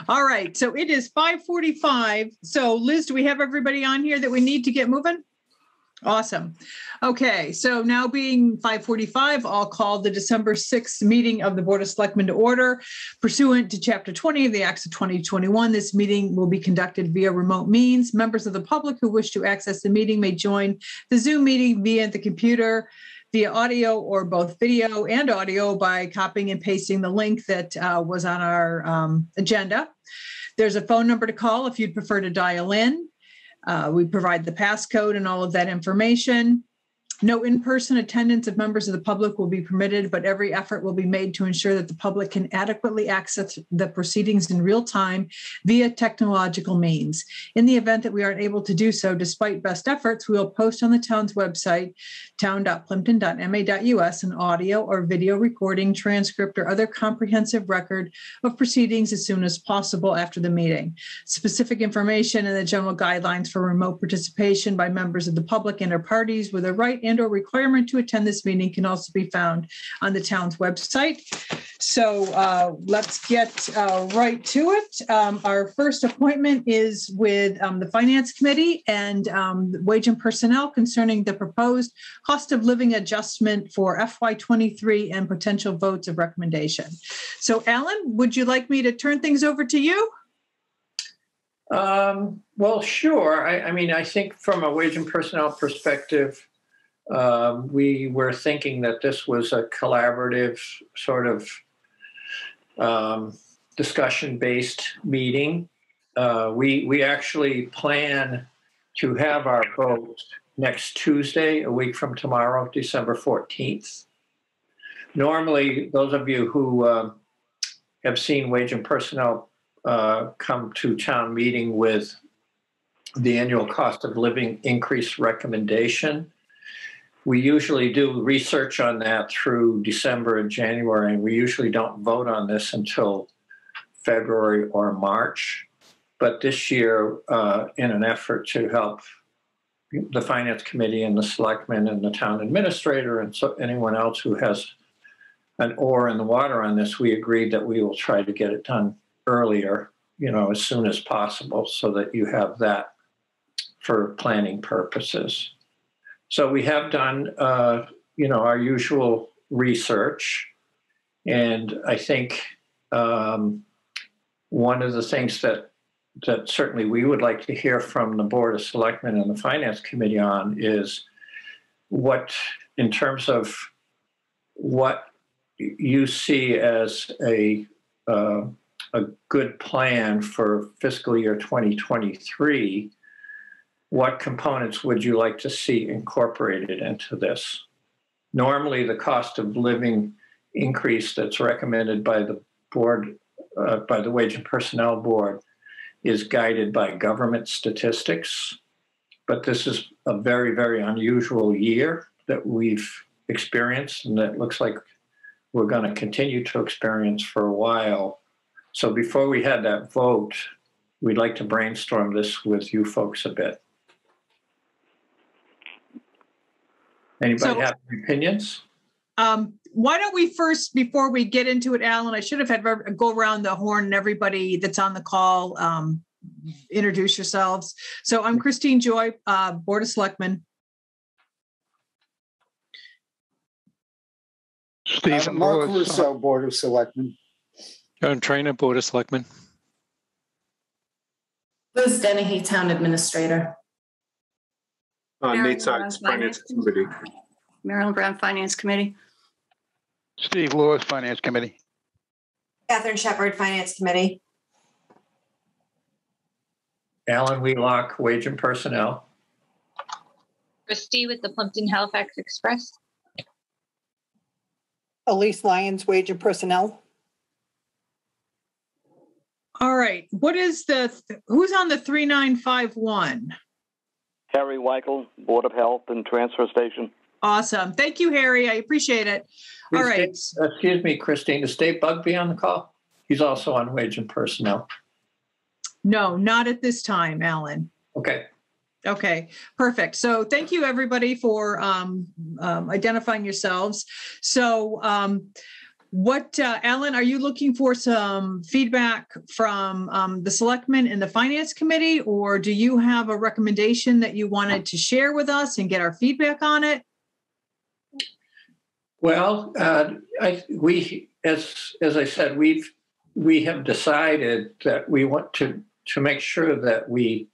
All right, so it is 5:45. So Liz, do we have everybody on here that we need to get moving? Awesome. Okay, so now being 5:45, I'll call the December 6th meeting of the Board of Selectmen to order. Pursuant to Chapter 20 of the Acts of 2021, this meeting will be conducted via remote means. Members of the public who wish to access the meeting may join the Zoom meeting via the computer, via audio or both video and audio by copying and pasting the link that was on our agenda. There's a phone number to call if you'd prefer to dial in. We provide the passcode and all of that information. No in-person attendance of members of the public will be permitted, but every effort will be made to ensure that the public can adequately access the proceedings in real time via technological means. In the event that we aren't able to do so, despite best efforts, we will post on the town's website, town.plympton.ma.us, an audio or video recording, transcript, or other comprehensive record of proceedings as soon as possible after the meeting. Specific information and the general guidelines for remote participation by members of the public and or parties with a right and or requirement to attend this meeting can also be found on the town's website. So let's get right to it. Our first appointment is with the Finance Committee and Wage and Personnel concerning the proposed cost of living adjustment for FY23 and potential votes of recommendation. So Alan, would you like me to turn things over to you? Well, sure. I mean, I think from a Wage and Personnel perspective, we were thinking that this was a collaborative sort of discussion-based meeting. We actually plan to have our vote next Tuesday, a week from tomorrow, December 14th. Normally, those of you who have seen Wage and Personnel come to town meeting with the annual cost of living increase recommendation, we usually do research on that through December and January, and we usually don't vote on this until February or March. But this year, in an effort to help the Finance Committee and the Selectmen and the town administrator and so anyone else who has an oar in the water on this, we agreed that we will try to get it done earlier, as soon as possible, so that you have that for planning purposes. So we have done, our usual research, and I think one of the things that certainly we would like to hear from the Board of Selectmen and the Finance Committee on is what, in terms of what you see as a good plan for fiscal year 2023. What components would you like to see incorporated into this? Normally, the cost of living increase that's recommended by the board, by the Wage and Personnel Board, is guided by government statistics. But this is a very, very unusual year that we've experienced, and that looks like we're going to continue to experience for a while. So before we had that vote, we'd like to brainstorm this with you folks a bit. Anybody have any opinions? Why don't we first, before we get into it, Alan, I should have had go around the horn and everybody that's on the call, introduce yourselves. So I'm Christine Joy, Board of Selectmen. Stephen Mark Russo, Board of Selectmen. John Trainer, Board of Selectmen. Liz Dennehy, Town Administrator. Nate Sykes, Finance Committee. Marilyn Brown, Finance Committee. Steve Lewis, Finance Committee. Catherine Shepard, Finance Committee. Alan Wheelock, Wage and Personnel. Christy with the Plympton Halifax Express. Elise Lyons, Wage and Personnel. All right. What is who's on the 3951? Harry Weichel, Board of Health and Transfer Station. Awesome. Thank you, Harry. I appreciate it. All right. Excuse me, Christine. Is Dave Bugby on the call? He's also on Wage and Personnel. No, not at this time, Alan. Okay. Okay, perfect. So thank you, everybody, for identifying yourselves. So Alan, are you looking for some feedback from the Selectmen and the Finance Committee, or do you have a recommendation that you wanted to share with us and get our feedback on it? Well, we, as I said, we have decided that we want to make sure that we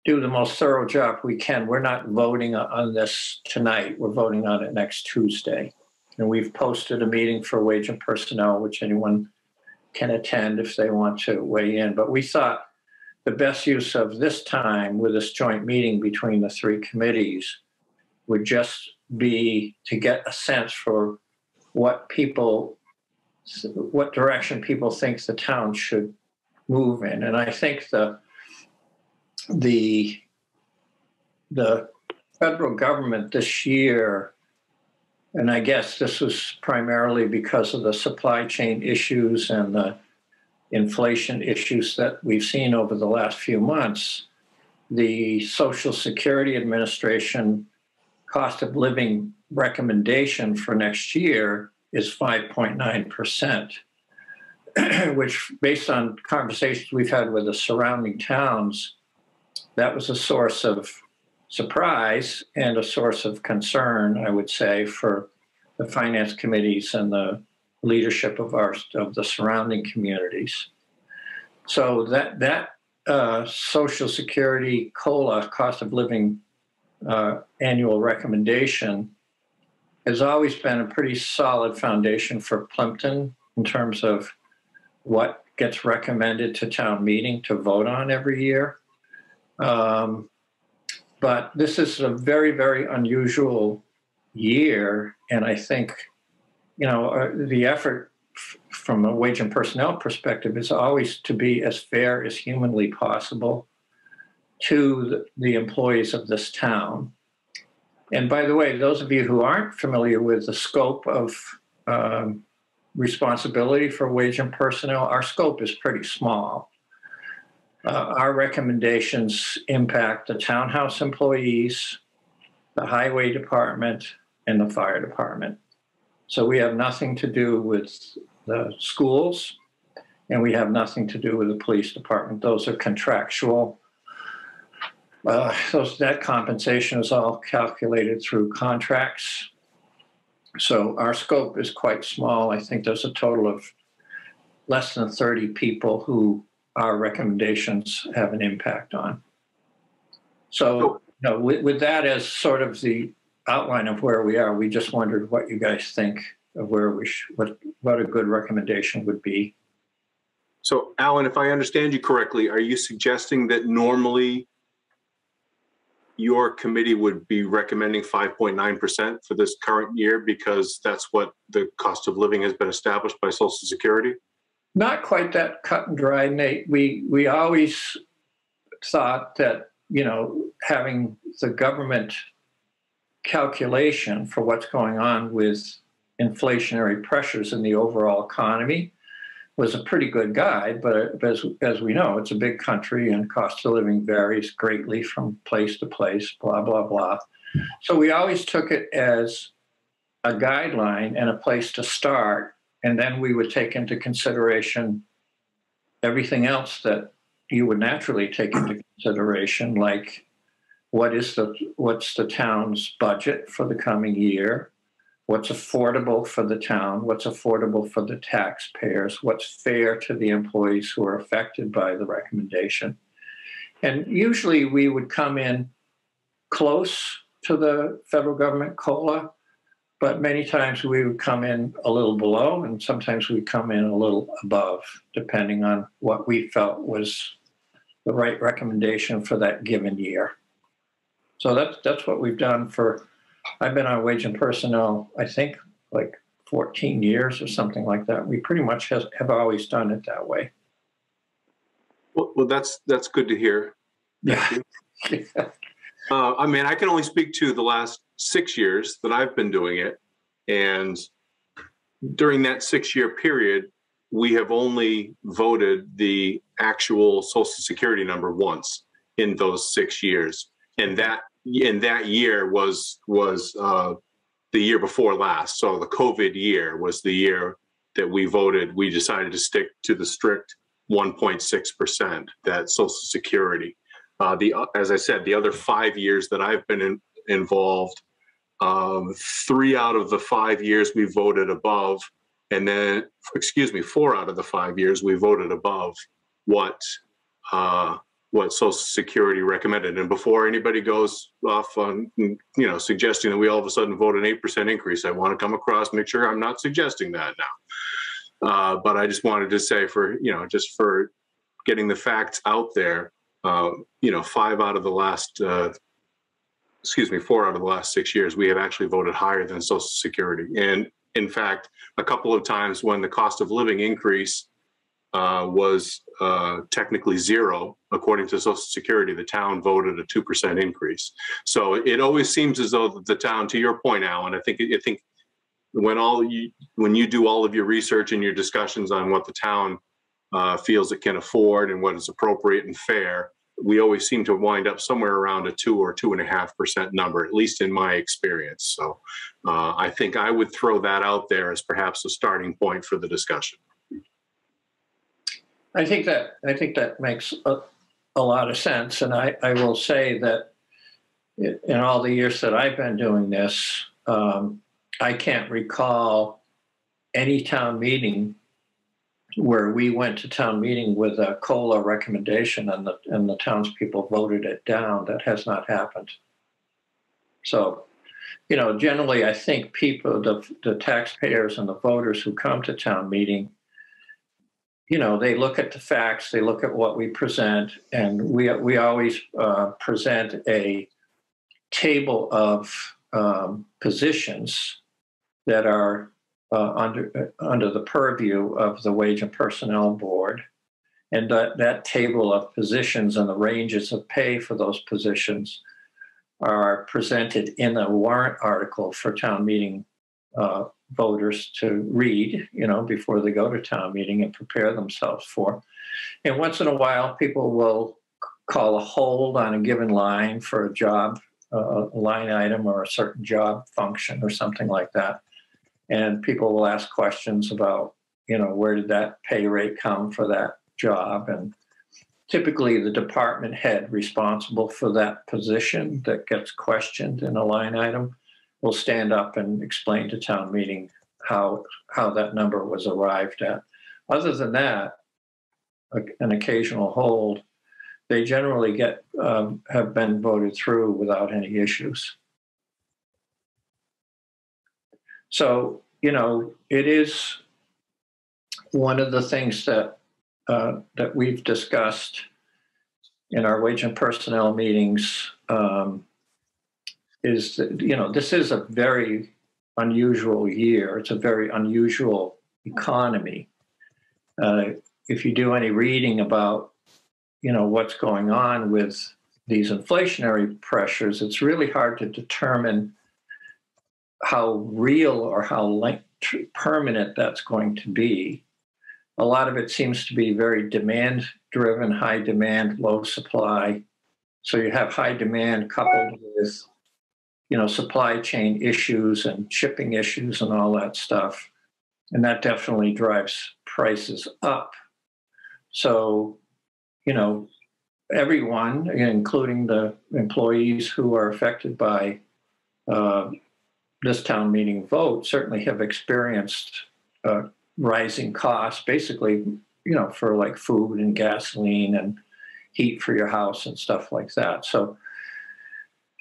do the most thorough job we can. We're not voting on this tonight. We're voting on it next Tuesday. And we've posted a meeting for Wage and Personnel, which anyone can attend if they want to weigh in. But we thought the best use of this time with this joint meeting between the three committees would just be to get a sense for what direction people think the town should move in. And I think the federal government this year, and I guess this was primarily because of the supply chain issues and the inflation issues that we've seen over the last few months, the Social Security Administration cost of living recommendation for next year is 5.9%, which, based on conversations we've had with the surrounding towns, that was a source of surprise and a source of concern, I would say, for the finance committees and the leadership of the surrounding communities. So that Social Security COLA, cost of living annual recommendation, has always been a pretty solid foundation for Plympton in terms of what gets recommended to town meeting to vote on every year. But this is a very, very unusual year. And I think, the effort from a wage and personnel perspective is always to be as fair as humanly possible to the employees of this town. And by the way, those of you who aren't familiar with the scope of responsibility for wage and personnel, our scope is pretty small. Our recommendations impact the townhouse employees, the highway department, and the fire department. So we have nothing to do with the schools, and we have nothing to do with the police department. Those are contractual. That compensation is all calculated through contracts. So our scope is quite small. I think there's a total of less than 30 people who our recommendations have an impact on. So with that as sort of the outline of where we are, we just wondered what you guys think of where what a good recommendation would be. So, Alan, if I understand you correctly, are you suggesting that normally your committee would be recommending 5.9% for this current year because that's what the cost of living has been established by Social Security? Not quite that cut and dry, Nate. We always thought that, having the government calculation for what's going on with inflationary pressures in the overall economy was a pretty good guide, but as we know, it's a big country and cost of living varies greatly from place to place, blah, blah, blah. So we always took it as a guideline and a place to start, and then we would take into consideration everything else that you would naturally take into consideration, like what's the town's budget for the coming year? What's affordable for the town? What's affordable for the taxpayers? What's fair to the employees who are affected by the recommendation? And usually we would come in close to the federal government COLA, but many times we would come in a little below, and sometimes we'd come in a little above, depending on what we felt was the right recommendation for that given year. So that's what we've done I've been on wage and personnel, I think, like 14 years or something like that. We pretty much have always done it that way. Well, that's good to hear. Thank you. I can only speak to the last 6 years that I've been doing it. And during that 6-year period, we have only voted the actual Social Security number once in those 6 years. and that year was the year before last. So the COVID year was the year that we voted. We decided to stick to the strict 1.6%, that Social Security. As I said, the other 5 years that I've been involved, 3 out of the 5 years we voted above, and then, 4 out of the 5 years we voted above what Social Security recommended. And before anybody goes off on, suggesting that we all of a sudden vote an 8% increase, I want to come across, make sure I'm not suggesting that now. But I just wanted to say just for getting the facts out there, 4 out of the last 6 years, we have actually voted higher than Social Security. And in fact, a couple of times when the cost of living increase was technically zero, according to Social Security, the town voted a 2% increase. So it always seems as though the town, to your point, Alan, I think when you do all of your research and your discussions on what the town feels it can afford and what is appropriate and fair, we always seem to wind up somewhere around a 2 or 2.5% number, at least in my experience. So I think I would throw that out there as perhaps a starting point for the discussion. I think that makes a lot of sense, and I will say that in all the years that I've been doing this, I can't recall any town meeting where we went to town meeting with a COLA recommendation and the townspeople voted it down. That has not happened. So, generally, I think people, the taxpayers and the voters who come to town meeting, they look at the facts, they look at what we present, and we always present a table of positions that are under the purview of the Wage and Personnel Board. And that table of positions and the ranges of pay for those positions are presented in a warrant article for town meeting voters to read, before they go to town meeting and prepare themselves for. And once in a while, people will call a hold on a given line for a job, a line item or a certain job function or something like that. And people will ask questions about, where did that pay rate come for that job? And typically the department head responsible for that position that gets questioned in a line item will stand up and explain to town meeting how that number was arrived at. Other than that, an occasional hold, they generally have been voted through without any issues. So, it is one of the things that we've discussed in our wage and personnel meetings, is that, this is a very unusual year. It's a very unusual economy. If you do any reading about, what's going on with these inflationary pressures, it's really hard to determine how real or how permanent that's going to be. A lot of it seems to be very demand-driven, high demand, low supply. So you have high demand coupled with, supply chain issues and shipping issues and all that stuff. And that definitely drives prices up. So, everyone, including the employees who are affected by this town meeting vote, certainly have experienced rising costs, basically, for like food and gasoline and heat for your house and stuff like that. So,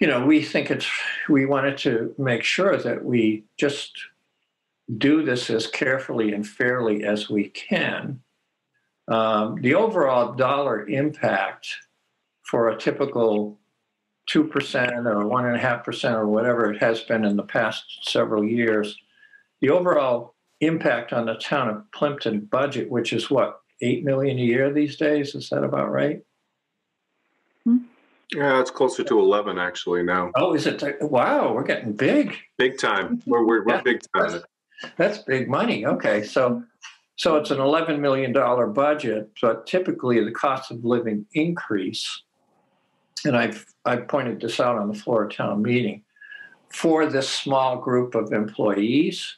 we wanted to make sure that we just do this as carefully and fairly as we can. The overall dollar impact for a typical 2% or 1.5% or whatever it has been in the past several years, the overall impact on the town of Plympton budget, which is what, $8 million a year these days? Is that about right? Yeah, it's closer to 11 actually now. Oh, is it? Wow, we're getting big. Big time. We're big time. That's big money. Okay, so it's an $11 million budget, but typically the cost of living increase and I've pointed this out on the floor of town meeting, for this small group of employees,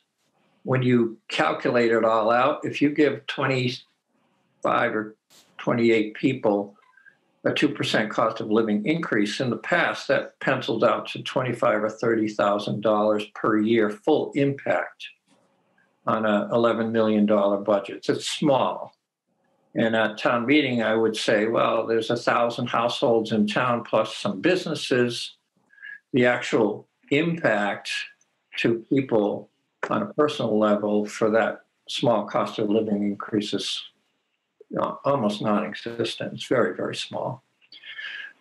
when you calculate it all out, if you give 25 or 28 people a 2% cost of living increase, in the past, that penciled out to $25,000 or $30,000 per year, full impact on a $11 million budget. It's small. And at town meeting, I would say, well, there's 1,000 households in town plus some businesses. The actual impact to people on a personal level for that small cost of living increase is almost non-existent. It's very, very small.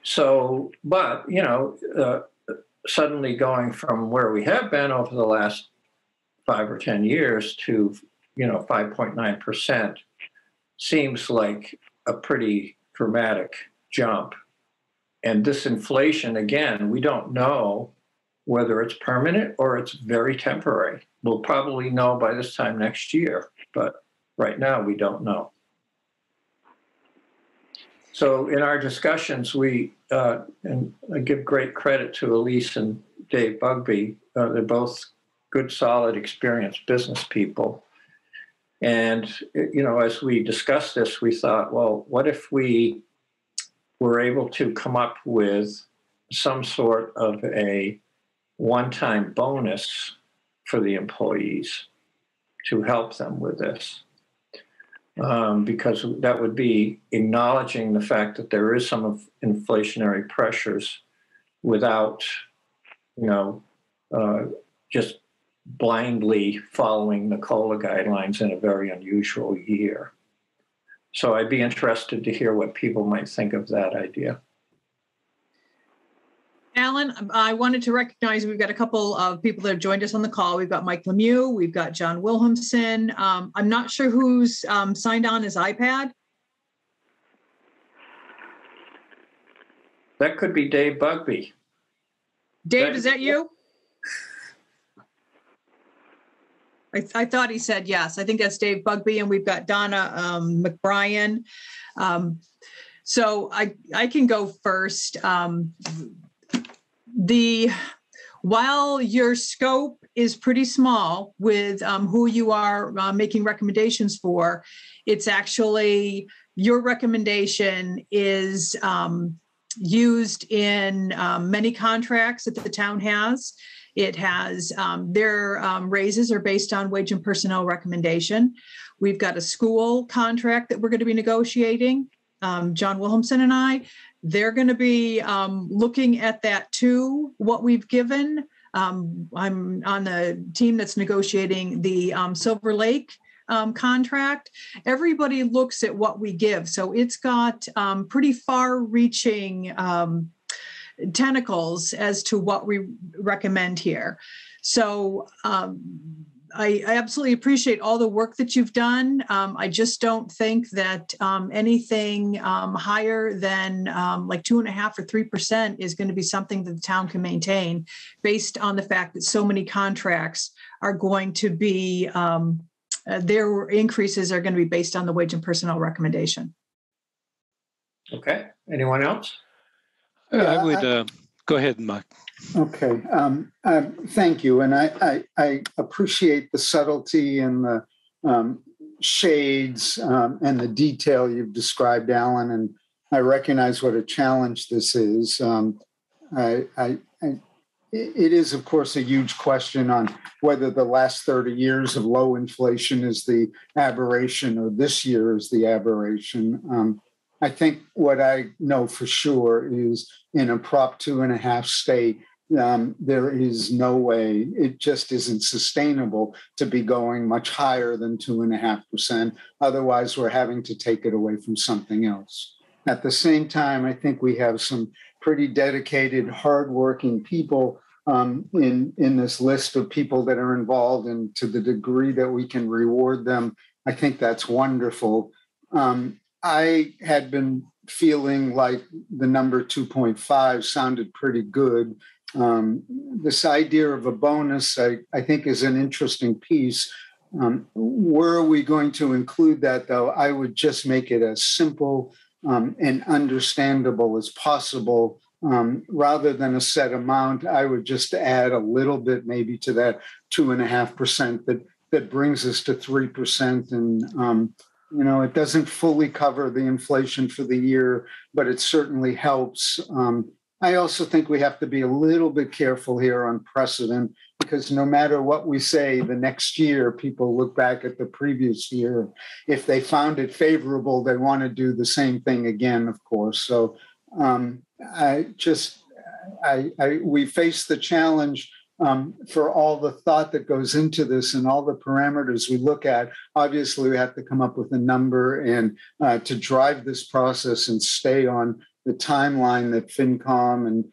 So, but, suddenly going from where we have been over the last 5 or 10 years to, 5.9% seems like a pretty dramatic jump. And this inflation, again, we don't know whether it's permanent or it's very temporary. We'll probably know by this time next year, but right now we don't know. So in our discussions, we, and I give great credit to Elise and Dave Bugby, they're both good, solid, experienced business people. And, as we discussed this, we thought, well, what if we were able to come up with some sort of a one-time bonus for the employees to help them with this? Because that would be acknowledging the fact that there is some of inflationary pressures without, just blindly following the COLA guidelines in a very unusual year. So I'd be interested to hear what people might think of that idea. Alan, I wanted to recognize we've got a couple of people that have joined us on the call. We've got Mike Lemieux, we've got John Williamson. I'm not sure who's signed on his iPad. That could be Dave Bugby. Dave, is that you? I thought he said yes. I think that's Dave Bugby, and we've got Donna McBrien. So I can go first. While your scope is pretty small with who you are making recommendations for, it's actually your recommendation is used in many contracts that the town has. It has their raises are based on wage and personnel recommendation. We've got a school contract that we're going to be negotiating. John Williamson and I, they're going to be looking at that too, what we've given. I'm on the team that's negotiating the Silver Lake contract. Everybody looks at what we give. So it's got pretty far-reaching tentacles as to what we recommend here. So I absolutely appreciate all the work that you've done. I just don't think that anything higher than like 2.5% or 3% is going to be something that the town can maintain based on the fact that so many contracts are going to be, their increases are going to be based on the wage and personnel recommendation. Okay. Anyone else? I would go ahead, Mike. Okay. Thank you. And I appreciate the subtlety and the shades and the detail you've described, Alan. And I recognize what a challenge this is. It is, of course, a huge question on whether the last 30 years of low inflation is the aberration or this year is the aberration. I think what I know for sure is in a Prop 2.5 state, there is no way, it just isn't sustainable to be going much higher than 2.5%. Otherwise, we're having to take it away from something else. At the same time, I think we have some pretty dedicated, hardworking people in this list of people that are involved, and to the degree that we can reward them, I think that's wonderful. I had been feeling like the number 2.5 sounded pretty good. This idea of a bonus, I think, is an interesting piece. Where are we going to include that, though? I would just make it as simple and understandable as possible rather than a set amount, I would just add a little bit maybe to that 2.5% that brings us to 3%. And, it doesn't fully cover the inflation for the year, but it certainly helps. I also think we have to be a little bit careful here on precedent, because no matter what we say, the next year, people look back at the previous year. If they found it favorable, they want to do the same thing again, of course. So we face the challenge for all the thought that goes into this and all the parameters we look at. Obviously, we have to come up with a number and to drive this process and stay on the timeline that FinCom and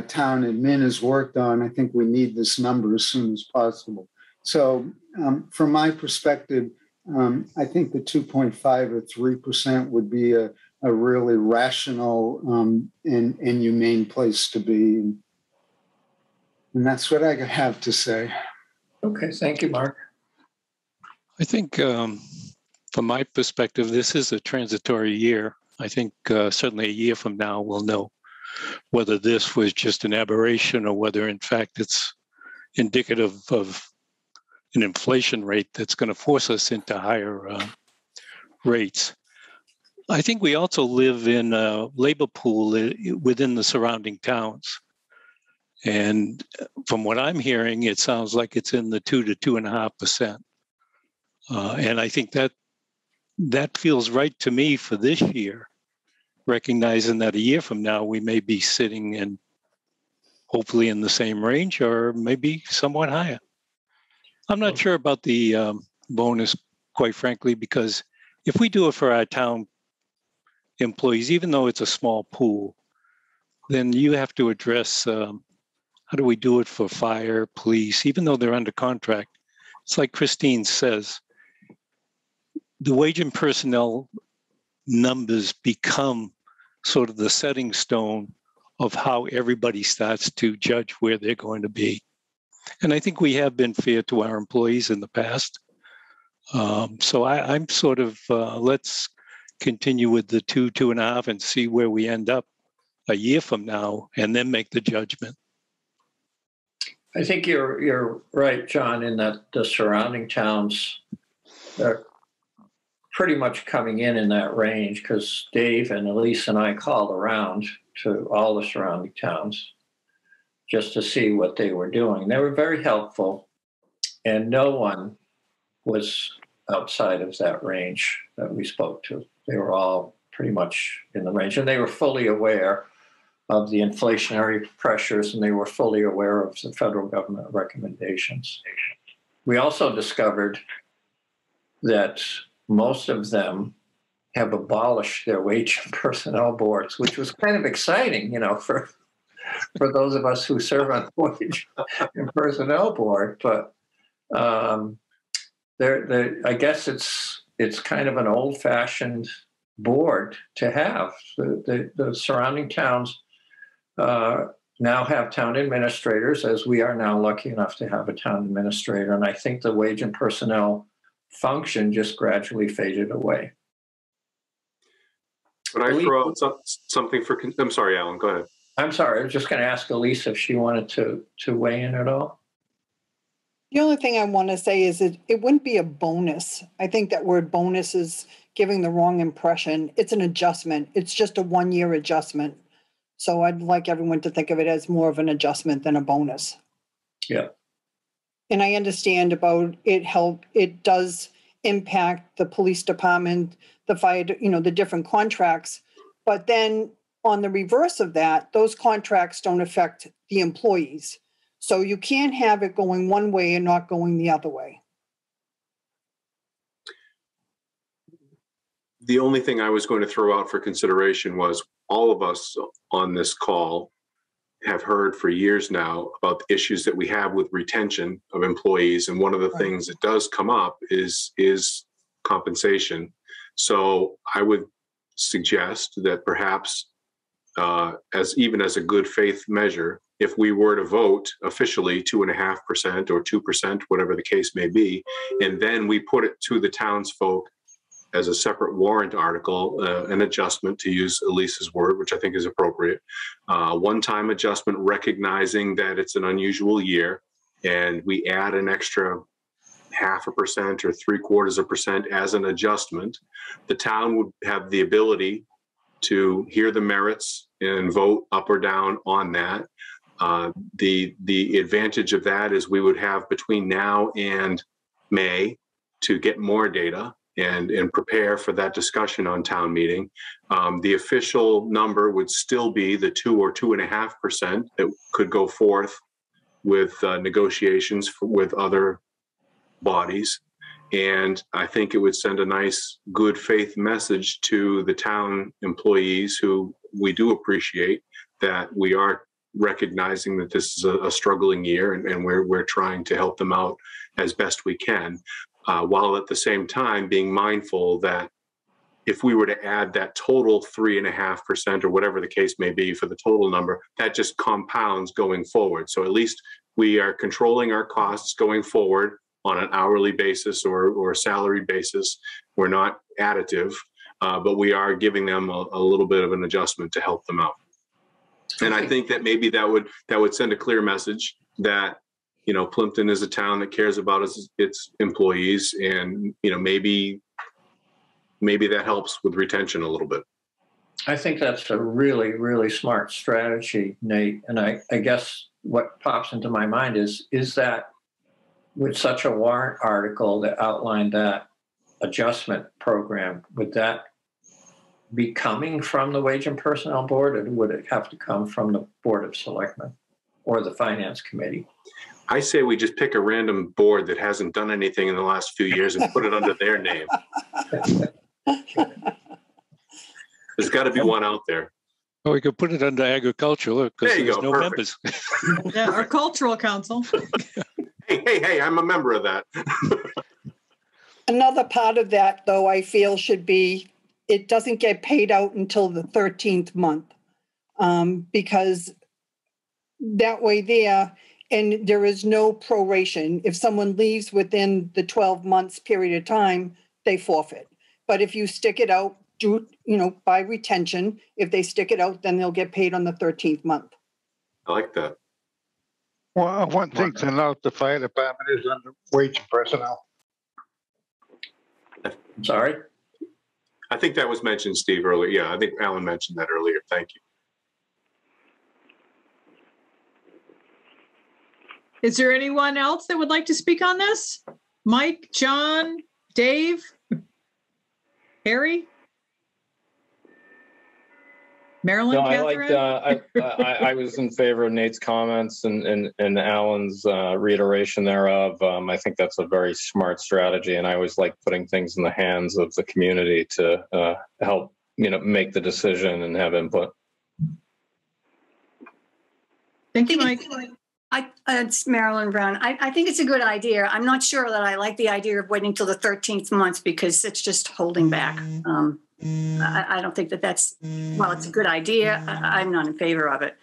Town Admin has worked on. I think we need this number as soon as possible. So from my perspective, I think the 2.5 or 3% would be a really rational and humane place to be. And that's what I have to say. Okay, thank you, Mark. I think from my perspective, this is a transitory year. I think certainly a year from now, we'll know whether this was just an aberration or whether, in fact, it's indicative of an inflation rate that's going to force us into higher rates. I think we also live in a labor pool within the surrounding towns. And from what I'm hearing, it sounds like it's in the 2 to 2.5%. And I think that feels right to me for this year, recognizing that a year from now, we may be sitting in hopefully in the same range or maybe somewhat higher. I'm not sure about the bonus, quite frankly, because if we do it for our town employees, even though it's a small pool, then you have to address how do we do it for fire, police, even though they're under contract. It's like Christine says, the wage and personnel numbers become sort of the setting stone of how everybody starts to judge where they're going to be. And I think we have been fair to our employees in the past. So I'm sort of, let's continue with the 2.5, and see where we end up a year from now, and then make the judgment. I think you're right, John, in that the surrounding towns are pretty much coming in that range, because Dave and Elise and I called around to all the surrounding towns just to see what they were doing. They were very helpful, and no one was outside of that range that we spoke to. They were all pretty much in the range, and they were fully aware of the inflationary pressures, and they were fully aware of the federal government recommendations. We also discovered that most of them have abolished their wage and personnel boards, which was kind of exciting, for those of us who serve on the wage and personnel board. But I guess it's kind of an old-fashioned board to have. The surrounding towns now have town administrators, as we are now lucky enough to have a town administrator. And I think the wage and personnel function just gradually faded away. But I throw out something for, I'm sorry, Alan, go ahead. I'm sorry, I was just going to ask Elise if she wanted to weigh in at all. The only thing I want to say is it wouldn't be a bonus. I think that word bonus is giving the wrong impression. It's an adjustment. It's just a 1-year adjustment. So I'd like everyone to think of it as more of an adjustment than a bonus. Yeah. And I understand about it does impact the police department, the fire, the different contracts. But then on the reverse of that, those contracts don't affect the employees. So you can't have it going one way and not going the other way. The only thing I was going to throw out for consideration was all of us on this call have heard for years now about the issues that we have with retention of employees. And one of the things that does come up is compensation. So I would suggest that perhaps as a good faith measure, if we were to vote officially 2.5% or 2%, whatever the case may be, and then we put it to the townsfolk as a separate warrant article, an adjustment, to use Elise's word, which I think is appropriate, one-time adjustment recognizing that it's an unusual year, and we add an extra 0.5% or 0.75% as an adjustment. The town would have the ability to hear the merits and vote up or down on that. The advantage of that is we would have between now and May to get more data and prepare for that discussion on town meeting. The official number would still be the 2 or 2.5% that could go forth with negotiations with other bodies. And I think it would send a nice good faith message to the town employees, who we do appreciate, that we are recognizing that this is a struggling year, and we're trying to help them out as best we can, while at the same time being mindful that if we were to add that total 3.5% or whatever the case may be for the total number, that just compounds going forward. So at least we are controlling our costs going forward on an hourly basis or salary basis. We're not additive, but we are giving them a little bit of an adjustment to help them out. And I think that maybe that would send a clear message that, you know, Plympton is a town that cares about its employees, and, you know, maybe that helps with retention a little bit. I think that's a really, really smart strategy, Nate. And I guess what pops into my mind is that with such a warrant article that outlined that adjustment program, would that be coming from the Wage and Personnel Board, or would it have to come from the Board of Selectmen or the Finance Committee? I say we just pick a random board that hasn't done anything in the last few years and put it under their name. There's got to be one out there. Well, we could put it under agricultural because There you there's go, no perfect. members. Yeah, our cultural council. Hey, I'm a member of that. Another part of that, though, I feel should be, it doesn't get paid out until the 13th month, because that way there, and there is no proration. If someone leaves within the 12 months period of time, they forfeit. But if you stick it out, by retention, if they stick it out, then they'll get paid on the 13th month. I like that. Well, one thing to note, the fire department is under wage and personnel. I'm sorry? I think that was mentioned, Steve, earlier. Yeah, I think Alan mentioned that earlier. Thank you. Is there anyone else that would like to speak on this? Mike, John, Dave, Harry? Marilyn, No, Catherine? I was in favor of Nate's comments and Alan's reiteration thereof. I think that's a very smart strategy, and I always like putting things in the hands of the community to help, make the decision and have input. Thank you, Mike. It's Marilyn Brown. I think it's a good idea. I'm not sure that I like the idea of waiting till the 13th month because it's just holding back. I don't think that's, while it's a good idea, I'm not in favor of it.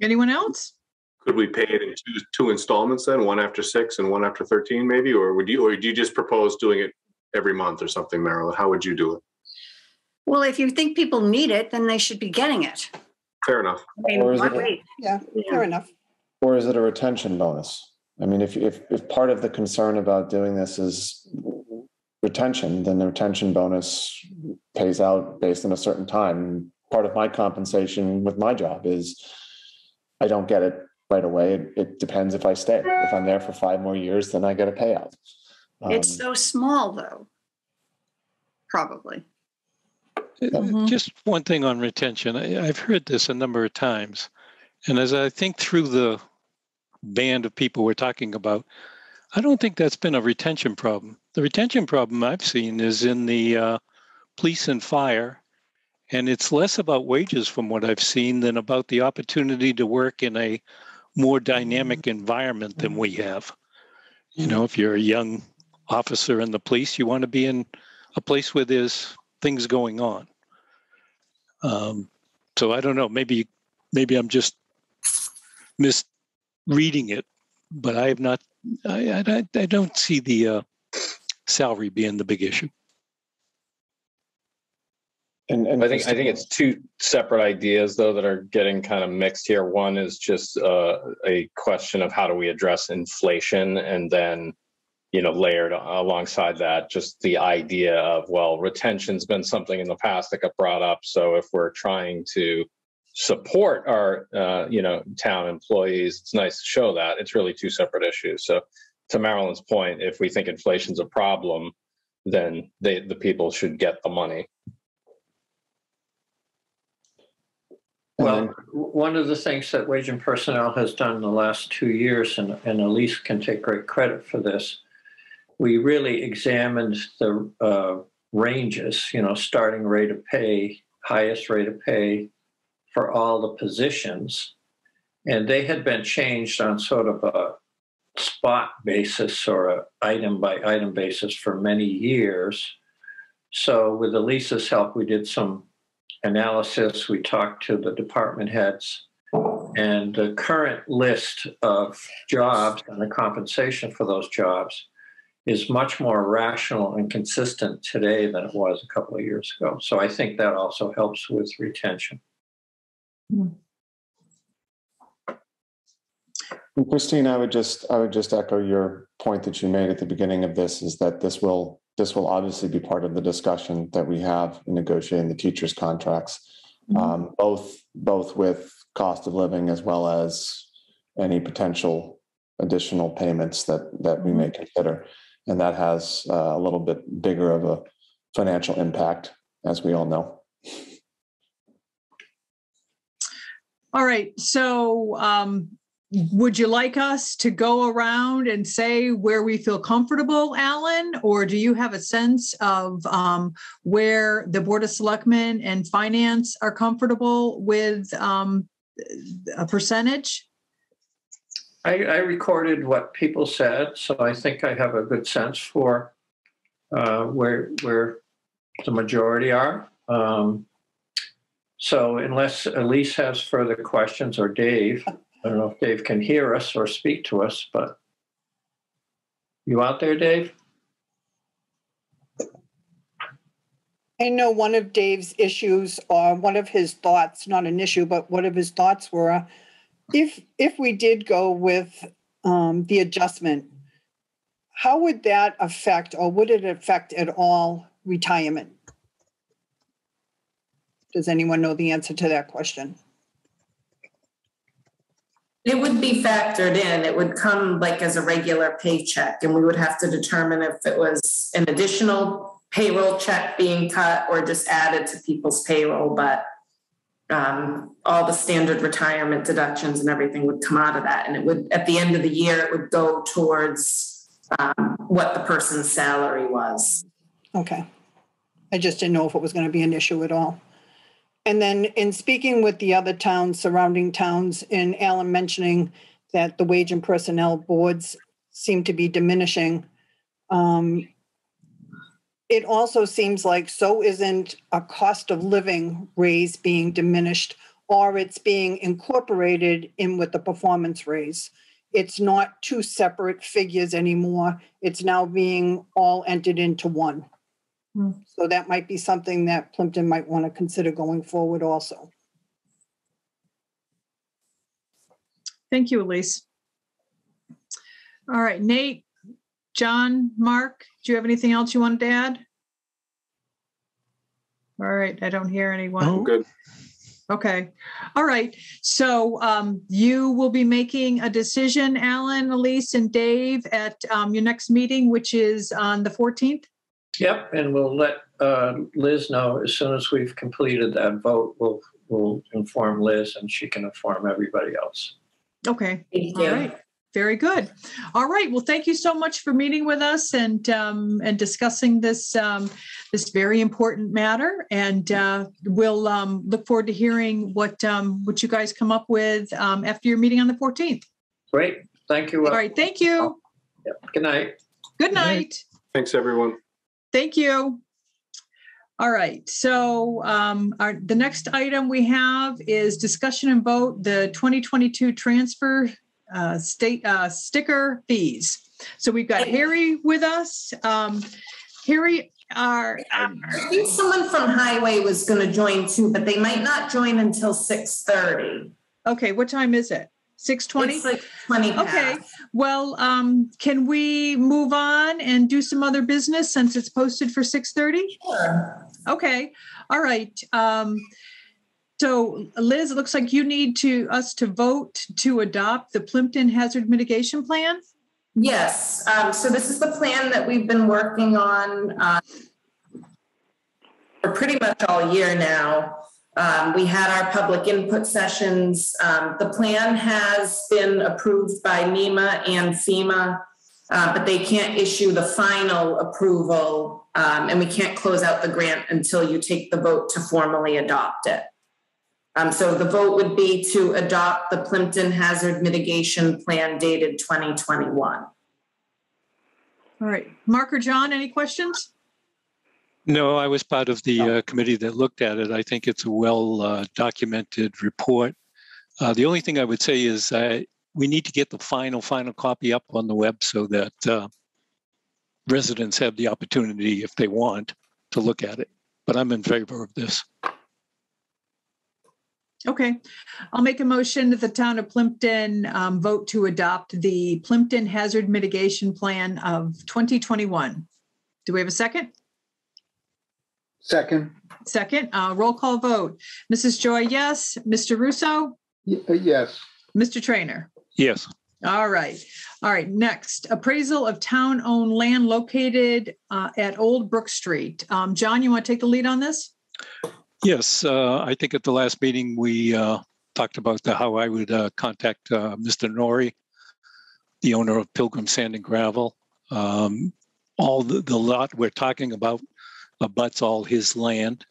Anyone else? Could we pay it in two installments then, one after 6 and one after 13 maybe? Or do you just propose doing it every month or something, Marilyn? How would you do it? Well, if you think people need it, then they should be getting it. Fair enough. Yeah, fair enough. Or is it a retention bonus? I mean, if part of the concern about doing this is retention, then the retention bonus pays out based on a certain time. Part of my compensation with my job is I don't get it right away. It depends if I stay. If I'm there for 5 more years, then I get a payout. It's so small, though. Probably. Just one thing on retention. I've heard this a number of times. And as I think through the band of people we're talking about, I don't think that's been a retention problem. The retention problem I've seen is in the police and fire, and it's less about wages from what I've seen than about the opportunity to work in a more dynamic environment than we have. If you're a young officer in the police, you want to be in a place where there's things going on. So I don't know, maybe I'm just misreading it, but I have not I don't see the salary being the big issue. And I think it's two separate ideas though that are getting kind of mixed here. One is just a question of how do we address inflation, and then layered alongside that, just the idea of, well, retention's been something in the past that got brought up. So if we're trying to support our town employees, it's nice to show that. It's really two separate issues. So to Marilyn's point, if we think inflation's a problem, then the people should get the money. Well, one of the things that Wage and Personnel has done in the last 2 years, and Elise can take great credit for this, we really examined the ranges, starting rate of pay, highest rate of pay for all the positions. And they had been changed on sort of a spot basis or a item by item basis for many years. So with Elisa's help, we did some analysis. We talked to the department heads, and the current list of jobs and the compensation for those jobs is much more rational and consistent today than it was a couple of years ago. So I think that also helps with retention. And Christine, I would just echo your point that you made at the beginning of this, is that this will obviously be part of the discussion that we have in negotiating the teachers' contracts, both with cost of living as well as any potential additional payments that we may consider. And that has a little bit bigger of a financial impact, as we all know. All right. So would you like us to go around and say where we feel comfortable, Alan? Or do you have a sense of where the Board of Selectmen and Finance are comfortable with a percentage? I recorded what people said, so I think I have a good sense for where the majority are. So unless Elise has further questions, or Dave, I don't know if Dave can hear us or speak to us, but you out there, Dave? I know one of Dave's issues, or one of his thoughts, not an issue, but one of his thoughts were, if we did go with the adjustment, how would that affect, or would it affect at all, retirement? Does anyone know the answer to that question? It would be factored in. It would come like as a regular paycheck, and we would have to determine if it was an additional payroll check being cut or just added to people's payroll. But all the standard retirement deductions and everything would come out of that. And it would, at the end of the year, it would go towards what the person's salary was. Okay. I just didn't know if it was going to be an issue at all. And then in speaking with the other towns, surrounding towns, and Alan mentioning that the wage and personnel boards seem to be diminishing, it also seems like so isn't a cost of living raise being diminished, or it's being incorporated in with the performance raise. It's not two separate figures anymore. It's now being all entered into one. So that might be something that Plympton might want to consider going forward also. Thank you, Elise. All right, Nate, John, Mark, do you have anything else you wanted to add? All right, I don't hear anyone. Oh, good. Okay. All right. So you will be making a decision, Alan, Elise, and Dave, at your next meeting, which is on the 14th? Yep, and we'll let Liz know as soon as we've completed that vote. We'll inform Liz, and she can inform everybody else. Okay. Thank you. All right. Very good. All right. Well, thank you so much for meeting with us and discussing this this very important matter. And we'll look forward to hearing what you guys come up with after your meeting on the 14th. Great. Thank you. All right. Thank you. Yep. Good night. Good night. Thanks, everyone. Thank you. All right. So the next item we have is discussion and vote the 2022 transfer sticker fees. So we've got Harry with us. Harry, I think someone from Highway was going to join too, but they might not join until 6:30. Okay, what time is it? 6:20? It's like 20 past. Okay, well, can we move on and do some other business since it's posted for 6:30? Sure. Okay, all right. So Liz, it looks like you need us to vote to adopt the Plympton Hazard Mitigation Plan? Yes, so this is the plan that we've been working on for pretty much all year now. We had our public input sessions. The plan has been approved by NEMA and FEMA, but they can't issue the final approval, and we can't close out the grant until you take the vote to formally adopt it. So the vote would be to adopt the Plympton Hazard Mitigation Plan dated 2021. All right. Mark or John, any questions? No, I was part of the committee that looked at it. I think it's a well documented report. The only thing I would say is we need to get the final copy up on the web so that residents have the opportunity, if they want, to look at it. But I'm in favor of this. Okay, I'll make a motion that the town of Plympton vote to adopt the Plympton Hazard Mitigation Plan of 2021. Do we have a second? Second. Second, roll call vote. Mrs. Joy, yes. Mr. Russo? Yes. Mr. Trainer? Yes. All right. All right, next, appraisal of town-owned land located at Old Brook Street. John, you want to take the lead on this? Yes, I think at the last meeting we talked about how I would contact Mr. Norrie, the owner of Pilgrim Sand and Gravel. All the lot we're talking about abuts all his land.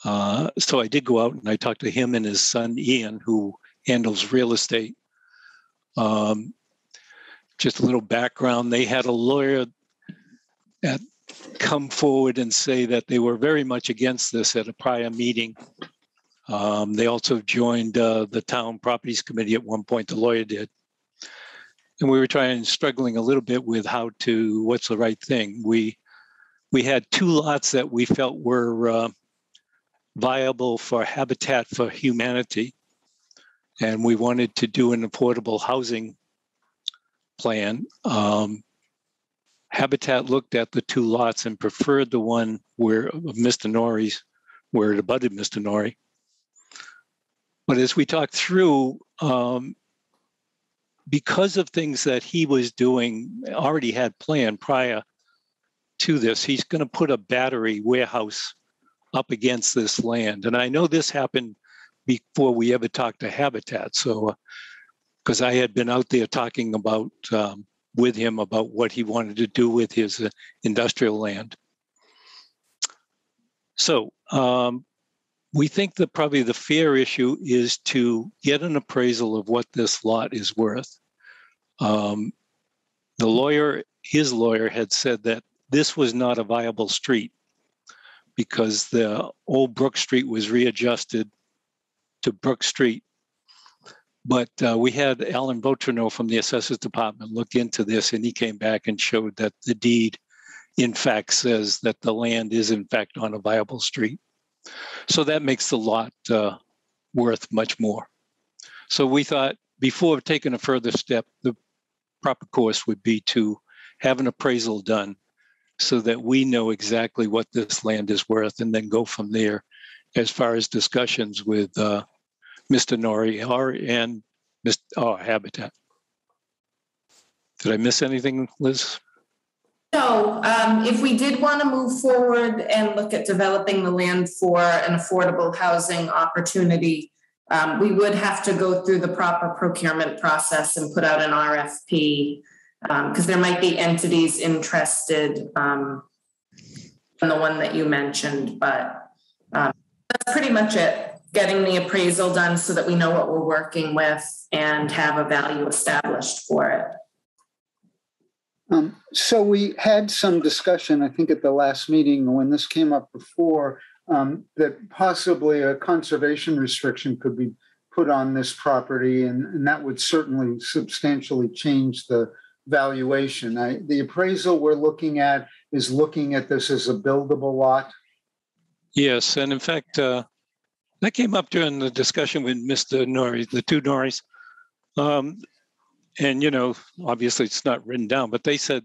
So I did go out and I talked to him and his son, Ian, who handles real estate. Just a little background, they had a lawyer come forward and say that they were very much against this at a prior meeting. They also joined the town properties committee at one point, the lawyer did. And we were struggling a little bit with what's the right thing. We had two lots that we felt were viable for Habitat for Humanity. And we wanted to do an affordable housing plan. Habitat looked at the two lots and preferred the one of Mr. Norrie's, where it abutted Mr. Norrie. But as we talked through, because of things that he was doing, already had planned prior to this, he's going to put a battery warehouse up against this land. And I know this happened before we ever talked to Habitat. So, because I had been out there talking about with him about what he wanted to do with his industrial land. So we think that probably the fair issue is to get an appraisal of what this lot is worth. His lawyer had said that this was not a viable street because the old Brook Street was readjusted to Brook Street. But we had Alan Beautreneau from the Assessors Department look into this, and he came back and showed that the deed, in fact, says that the land is, in fact, on a viable street. So that makes the lot worth much more. So we thought before taking a further step, the proper course would be to have an appraisal done so that we know exactly what this land is worth and then go from there as far as discussions with Mr. Norrie and Habitat. Did I miss anything, Liz? No, if we did want to move forward and look at developing the land for an affordable housing opportunity, we would have to go through the proper procurement process and put out an RFP because there might be entities interested in the one that you mentioned, but that's pretty much it. Getting the appraisal done so that we know what we're working with and have a value established for it. So we had some discussion, I think at the last meeting when this came up before, that possibly a conservation restriction could be put on this property, and that would certainly substantially change the valuation. The appraisal we're looking at is looking at this as a buildable lot. Yes, and in fact, that came up during the discussion with Mr. Norrie, the two Norries. And, you know, obviously it's not written down, but they said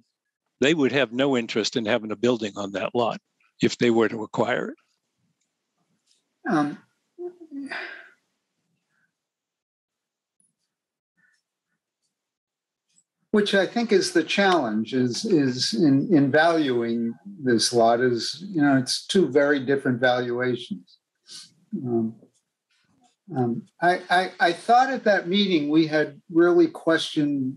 they would have no interest in having a building on that lot if they were to acquire it. Which I think is the challenge is in valuing this lot is, you know, it's two very different valuations. I thought at that meeting we had really questioned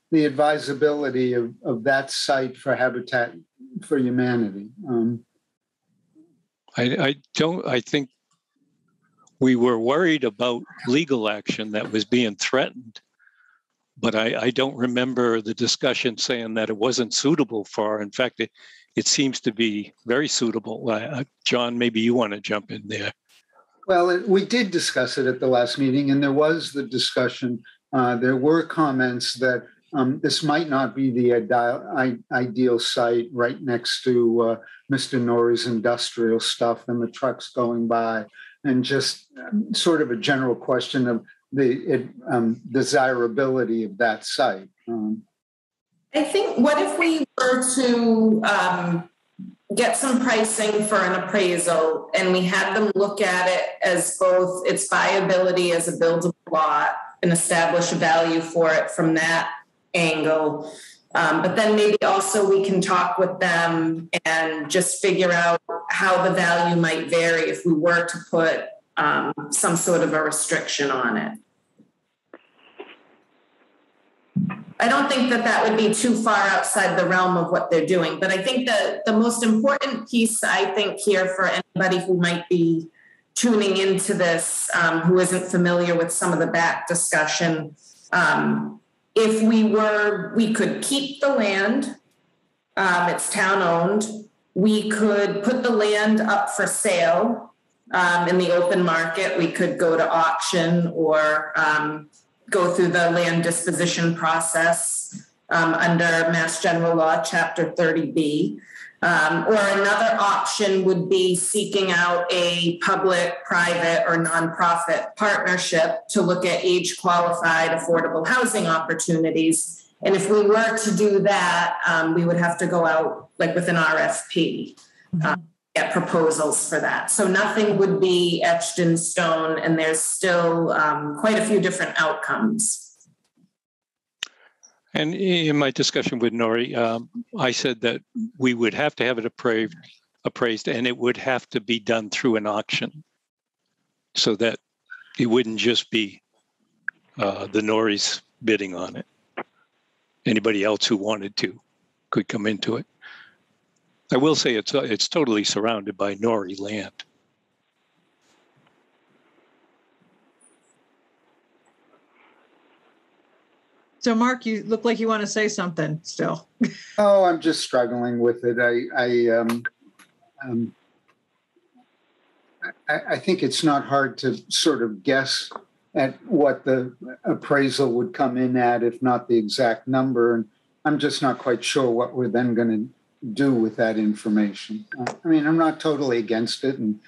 the advisability of that site for Habitat for Humanity. I think we were worried about legal action that was being threatened, but I don't remember the discussion saying that it wasn't suitable for. In fact, it seems to be very suitable. John, maybe you want to jump in there. Well, we did discuss it at the last meeting, and there was the discussion. There were comments that this might not be the ideal site right next to Mr. Norrie's industrial stuff and the trucks going by, and just sort of a general question of the desirability of that site. I think, what if we were to get some pricing for an appraisal and we had them look at it as both its viability as a buildable lot and establish a value for it from that angle. But then maybe also we can talk with them and just figure out how the value might vary if we were to put some sort of a restriction on it. I don't think that would be too far outside the realm of what they're doing, but I think the most important piece, I think, here for anybody who might be tuning into this, who isn't familiar with some of the back discussion, if we could keep the land, it's town owned, we could put the land up for sale in the open market, we could go to auction or go through the land disposition process under Mass General Law, Chapter 30B. Or another option would be seeking out a public, private, or nonprofit partnership to look at age-qualified affordable housing opportunities. And if we were to do that, we would have to go out like with an RFP. Get proposals for that. So nothing would be etched in stone, and there's still quite a few different outcomes. And in my discussion with Norrie, I said that we would have to have it appraised, and it would have to be done through an auction so that it wouldn't just be the Norries bidding on it. Anybody else who wanted to could come into it. I will say it's totally surrounded by Norrie land. So, Mark, you look like you want to say something still. Oh, I'm just struggling with it. I think it's not hard to sort of guess at what the appraisal would come in at, if not the exact number. And I'm just not quite sure what we're then going to do with that information. I mean, I'm not totally against it and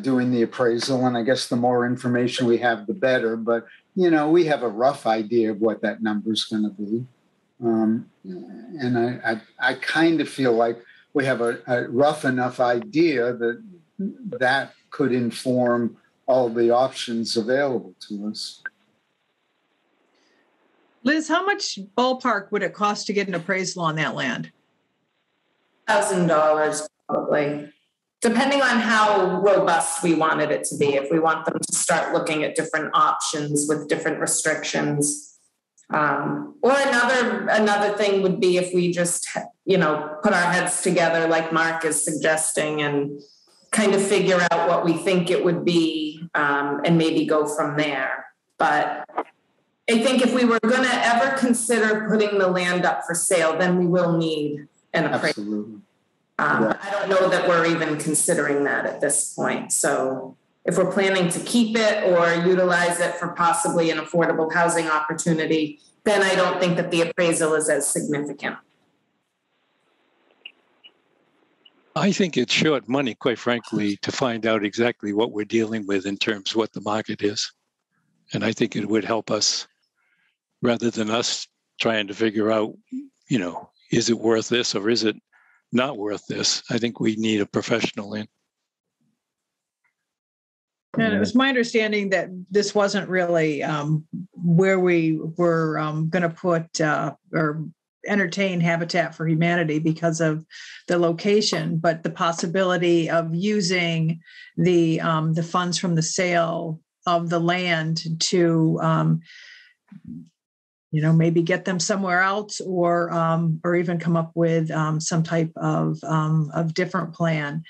doing the appraisal, and I guess the more information we have, the better. But, you know, we have a rough idea of what that number is going to be. And I kind of feel like we have a rough enough idea that could inform all the options available to us. Liz, how much ballpark would it cost to get an appraisal on that land? $1,000 probably, depending on how robust we wanted it to be. If we want them to start looking at different options with different restrictions, or another thing would be if we just, you know, put our heads together like Mark is suggesting and kind of figure out what we think it would be, and maybe go from there. But I think if we were going to ever consider putting the land up for sale, then we will need an appraisal. Absolutely. I don't know that we're even considering that at this point. So if we're planning to keep it or utilize it for possibly an affordable housing opportunity, then I don't think that the appraisal is as significant. I think it's short money, quite frankly, to find out exactly what we're dealing with in terms of what the market is. And I think it would help us rather than us trying to figure out, you know, is it worth this or is it not worth this? I think we need a professional in. And it was my understanding that this wasn't really where we were going to put or entertain Habitat for Humanity because of the location, but the possibility of using the funds from the sale of the land to, you know, maybe get them somewhere else, or even come up with some type of different plan.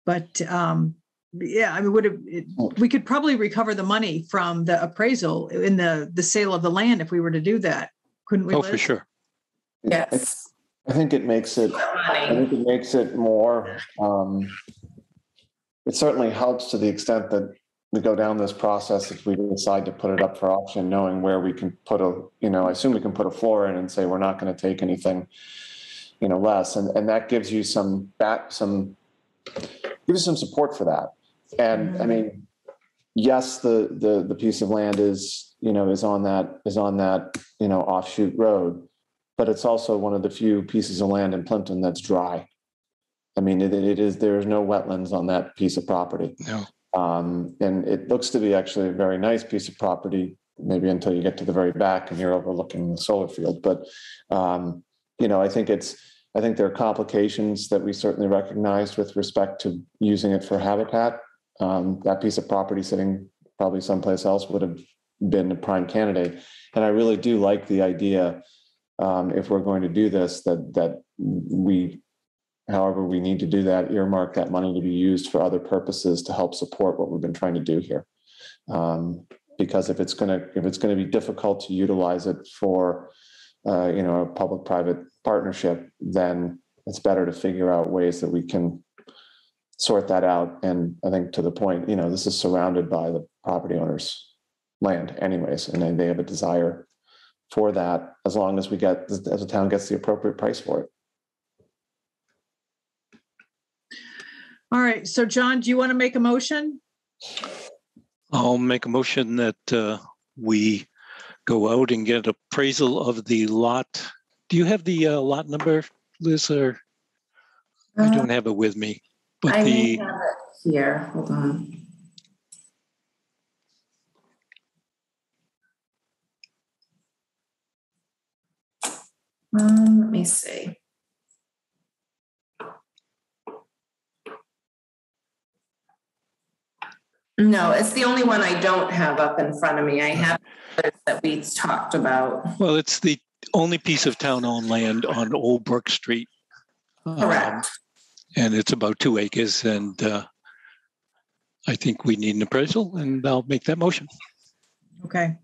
But yeah, I mean, we could probably recover the money from the appraisal in the sale of the land if we were to do that, couldn't we? Oh, Liz? for sure. Yes. I think it makes it. I think it makes it more. It certainly helps to the extent that we go down this process if we decide to put it up for auction, knowing where we can put a. You know, I assume we can put a floor in and say we're not going to take anything, you know, less, and that gives you some support for that. And I mean, yes, the piece of land is on that offshoot road, but it's also one of the few pieces of land in Plympton that's dry. I mean, there's no wetlands on that piece of property. No. And it looks to be actually a very nice piece of property, maybe until you get to the very back and you're overlooking the solar field. But I think there are complications that we certainly recognized with respect to using it for habitat. That piece of property sitting probably someplace else would have been a prime candidate. And I really do like the idea, if we're going to do this, that we, however we need to do that, earmark that money to be used for other purposes to help support what we've been trying to do here. Because if it's going to be difficult to utilize it for a public-private partnership, then it's better to figure out ways that we can sort that out. And I think to the point, this is surrounded by the property owner's land anyways, and they have a desire for that as long as as the town gets the appropriate price for it. All right. So John, do you want to make a motion? I'll make a motion that we go out and get appraisal of the lot. Do you have the lot number, Liz, or I don't have it with me? But I may have it here. Hold on. Let me see. No, it's the only one I don't have up in front of me. I have that we talked about. Well, it's the only piece of town-owned land on Old Brook Street. Correct. And it's about 2 acres, and I think we need an appraisal, and I'll make that motion. Okay.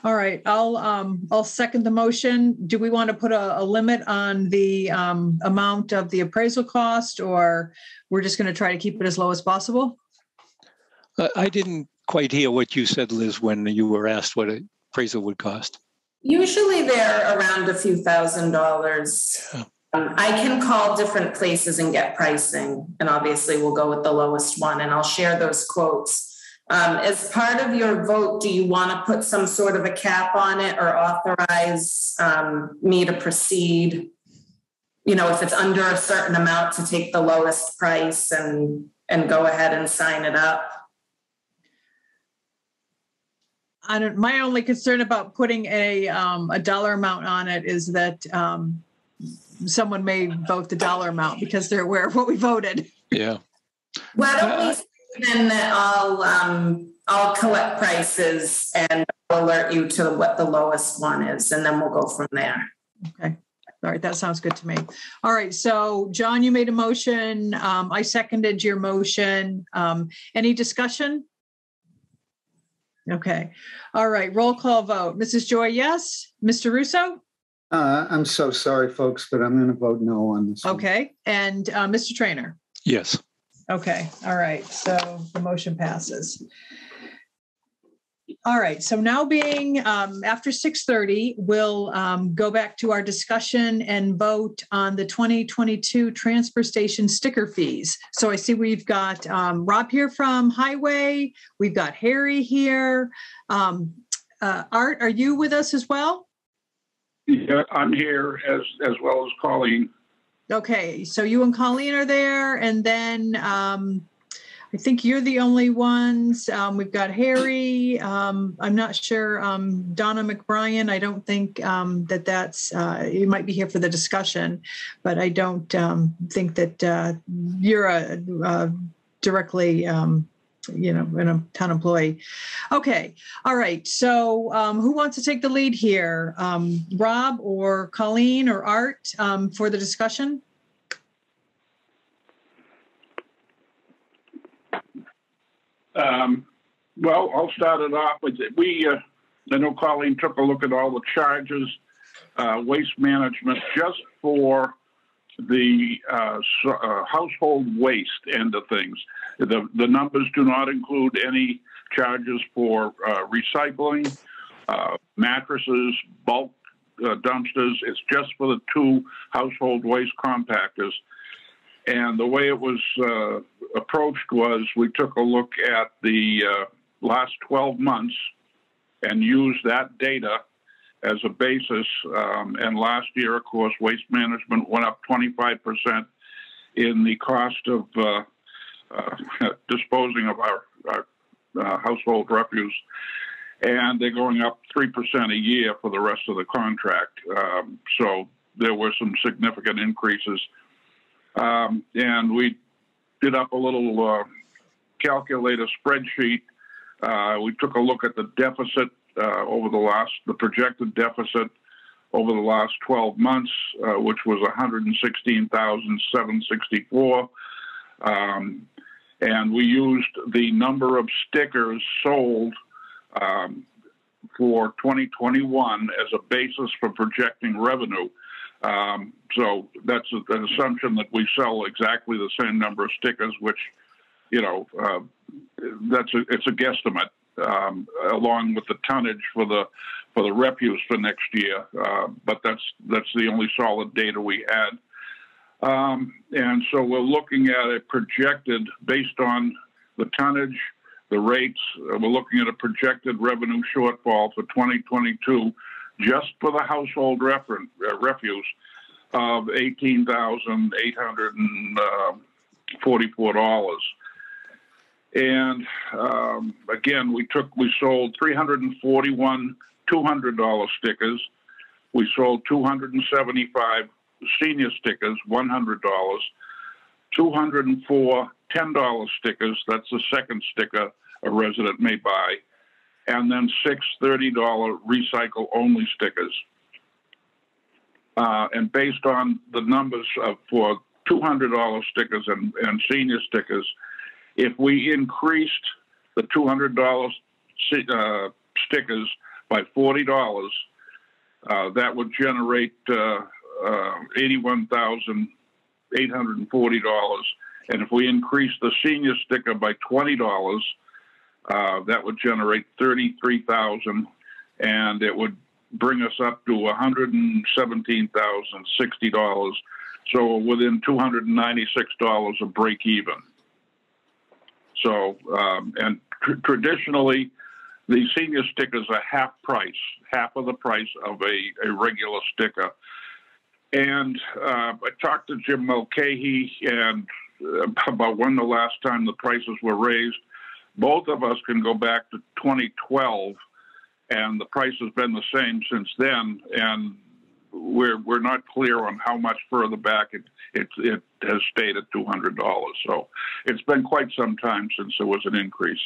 All right. I'll second the motion. Do we want to put a limit on the amount of the appraisal cost, or we're just going to try to keep it as low as possible? I didn't quite hear what you said, Liz, when you were asked what an appraisal would cost. Usually they're around a few $1,000s. Yeah. I can call different places and get pricing, and obviously we'll go with the lowest one, and I'll share those quotes. As part of your vote, do you want to put some sort of a cap on it or authorize me to proceed? If it's under a certain amount, to take the lowest price and go ahead and sign it up? My only concern about putting a dollar amount on it is that someone may vote the dollar amount because they're aware of what we voted. Yeah. Why don't we say then that I'll collect prices and I'll alert you to what the lowest one is, and then we'll go from there. Okay. All right. That sounds good to me. All right. So John, you made a motion. I seconded your motion. Any discussion? Okay. All right. Roll call vote. Mrs. Joy, yes. Mr. Russo? I'm so sorry, folks, but I'm going to vote no on this. Okay. And Mr. Trainer? Yes. Okay, all right, so the motion passes. All right, so now being after 6:30, we'll go back to our discussion and vote on the 2022 transfer station sticker fees. So I see we've got Rob here from Highway, we've got Harry here. Art, are you with us as well? Yeah, I'm here as well as Colleen. Okay, so you and Colleen are there, and then I think you're the only ones. We've got Harry. I'm not sure. Donna McBrien. I don't think that's. You might be here for the discussion, but I don't think that you're a directly, a town employee. Okay. All right. So who wants to take the lead here? Rob or Colleen or Art for the discussion? Well, I'll start it off with it. I know Colleen took a look at all the charges, waste management, just for the household waste end of things. The numbers do not include any charges for recycling, mattresses, bulk dumpsters. It's just for the 2 household waste compactors. And the way it was approached was we took a look at the last 12 months and used that data as a basis. And last year, of course, waste management went up 25% in the cost of disposing of our household refuse. And they're going up 3% a year for the rest of the contract. So there were some significant increases. And we did up a little calculator spreadsheet. We took a look at the deficit the projected deficit over the last 12 months, which was $116,764. And we used the number of stickers sold for 2021 as a basis for projecting revenue. So that's an assumption that we sell exactly the same number of stickers, which, it's a guesstimate, along with the tonnage for the refuse for next year. But that's the only solid data we had. And so we're looking at a projected, based on the tonnage, the rates, we're looking at a projected revenue shortfall for 2022 just for the household refuse of $18,844. And again, we sold 341 $200 stickers. We sold 275 senior stickers, $100. 204 $10 stickers. That's the second sticker a resident may buy. And then 6 $30 recycle-only stickers. And based on the numbers for $200 stickers and senior stickers, if we increased the $200 stickers by $40, that would generate $81,840. And if we increase the senior sticker by $20, that would generate $33,000, and it would bring us up to $117,060. So within $296 of break even. So, and traditionally, the senior stickers are half of the price of a regular sticker. And I talked to Jim Mulcahy and about when the last time the prices were raised. Both of us can go back to 2012, and the price has been the same since then. And we're not clear on how much further back it has stayed at $200. So it's been quite some time since there was an increase.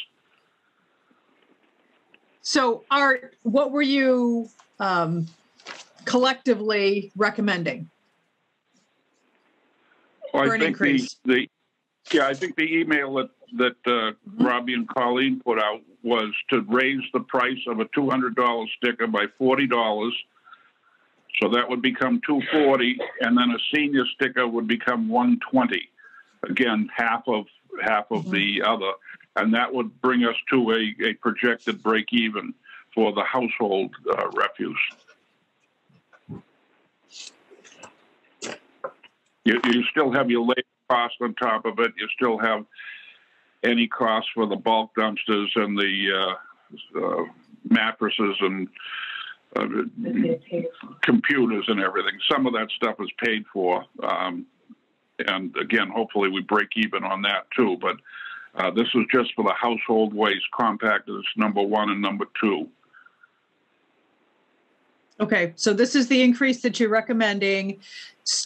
So, Art, what were you collectively recommending for an increase? I think the email that Robbie and Colleen put out was to raise the price of a $200 sticker by $40. So that would become $240, and then a senior sticker would become $120. Again, half of half of the other, and that would bring us to a projected break even for the household refuse. You still have your labor cost on top of it. You still have any costs for the bulk dumpsters and the mattresses and computers and everything. Some of that stuff is paid for. And again, hopefully we break even on that too. But this is just for the household waste compactors, number 1 and number 2. Okay, so this is the increase that you're recommending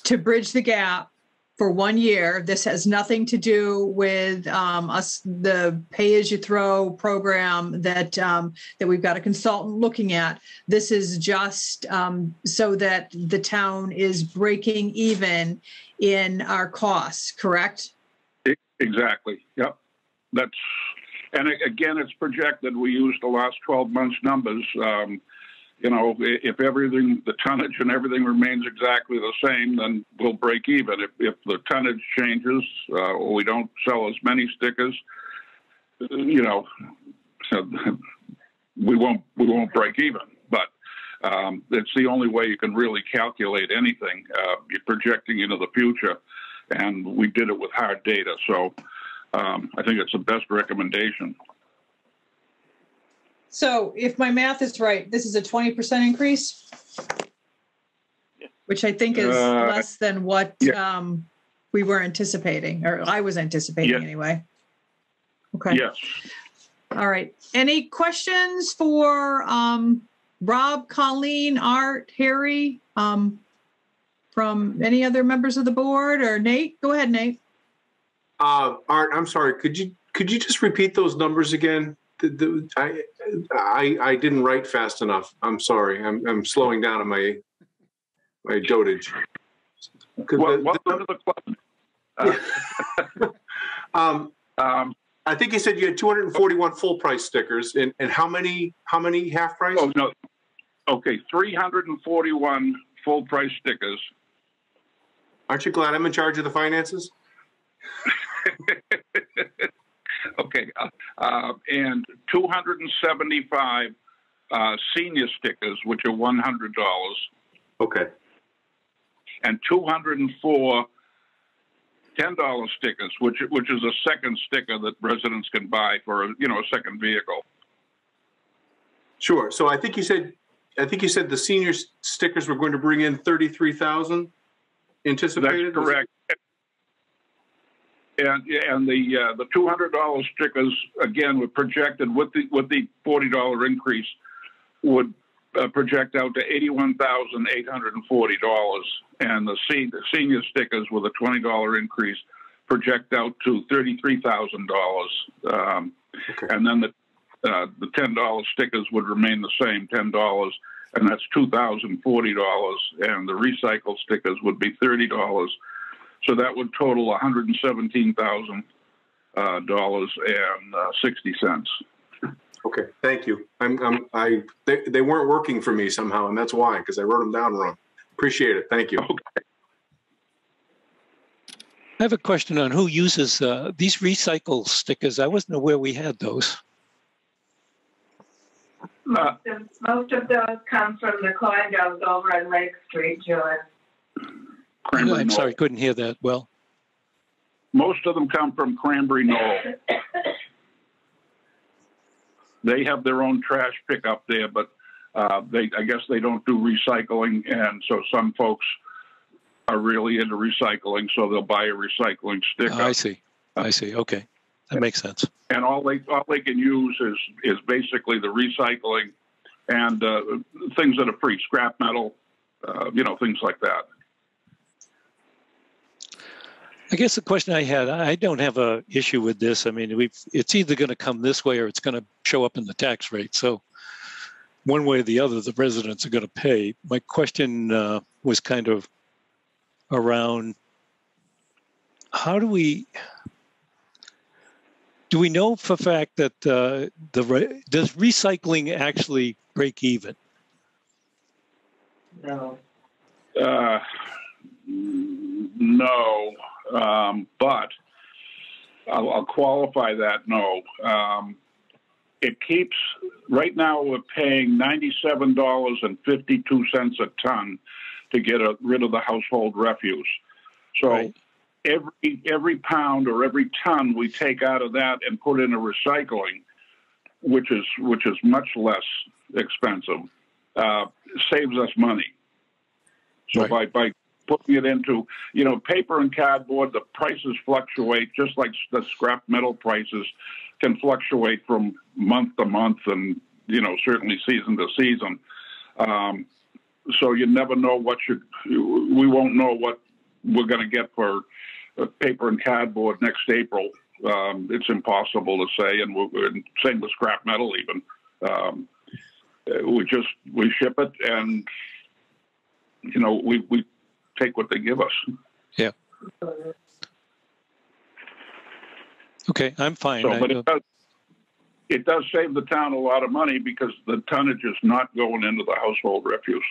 to bridge the gap for 1 year. This has nothing to do with the pay-as-you-throw program that we've got a consultant looking at. This is just so that the town is breaking even in our costs, correct? Exactly. Yep. And again, it's projected. We used the last 12 months numbers. If everything, the tonnage and everything remains exactly the same, then we'll break even. If the tonnage changes or we don't sell as many stickers, we won't break even. But it's the only way you can really calculate anything. You're projecting into the future, and we did it with hard data. So I think it's the best recommendation. So if my math is right, this is a 20% increase, which I think is less than what we were anticipating, or I was anticipating anyway. Okay. Yes. All right. Any questions for Rob, Colleen, Art, Harry, from any other members of the board, or Nate? Go ahead, Nate. Art, I'm sorry. Could you just repeat those numbers again? I didn't write fast enough. I'm sorry. I'm slowing down on my dotage. Welcome to the club. I think you said you had 241 full price stickers, and how many half price? Oh no. Okay, 341 full price stickers. Aren't you glad I'm in charge of the finances? Okay, and 275 senior stickers, which are $100. Okay. And 204 $10 stickers, which is a second sticker that residents can buy for a second vehicle. Sure. So I think you said the senior stickers were going to bring in 33,000 anticipated. That's correct. And the $200 stickers, again, were projected with the $40 increase, would project out to $81,840. And the senior stickers with a $20 increase project out to $33,000. And then the $10 stickers would remain the same, $10, and that's $2,040. And the recycled stickers would be $30. So that would total $117,000.60. Okay, thank you. They weren't working for me somehow, and that's why, because I wrote them down wrong. Appreciate it. Thank you. Okay. I have a question on who uses these recycle stickers. I wasn't aware we had those. Most of those come from the condos over on Lake Street, Julie. I'm sorry, couldn't hear that well. Most of them come from Cranberry Knoll. They have their own trash pickup there, but I guess they don't do recycling, and so some folks are really into recycling, so they'll buy a recycling sticker. I see. Okay, that makes sense. And all they can use is basically the recycling and things that are free, scrap metal, things like that. I guess the question I had, I don't have a issue with this. I mean, it's either going to come this way or it's going to show up in the tax rate. So one way or the other, the residents are going to pay. My question was kind of around how do we know for a fact that does recycling actually break even? No. No. But I'll qualify that, no. It keeps, right now we're paying $97.52 a ton to get rid of the household refuse. So Right. every pound or every ton we take out of that and put into recycling, which is much less expensive, saves us money. So Right. by putting it into, paper and cardboard, the prices fluctuate just like the scrap metal prices can fluctuate from month to month and, certainly season to season. So you never know we won't know what we're going to get for paper and cardboard next April. It's impossible to say, and we're same with scrap metal even. We ship it and, we take what they give us. Yeah. Okay, I'm fine. So, but it does save the town a lot of money because the tonnage is not going into the household refuse.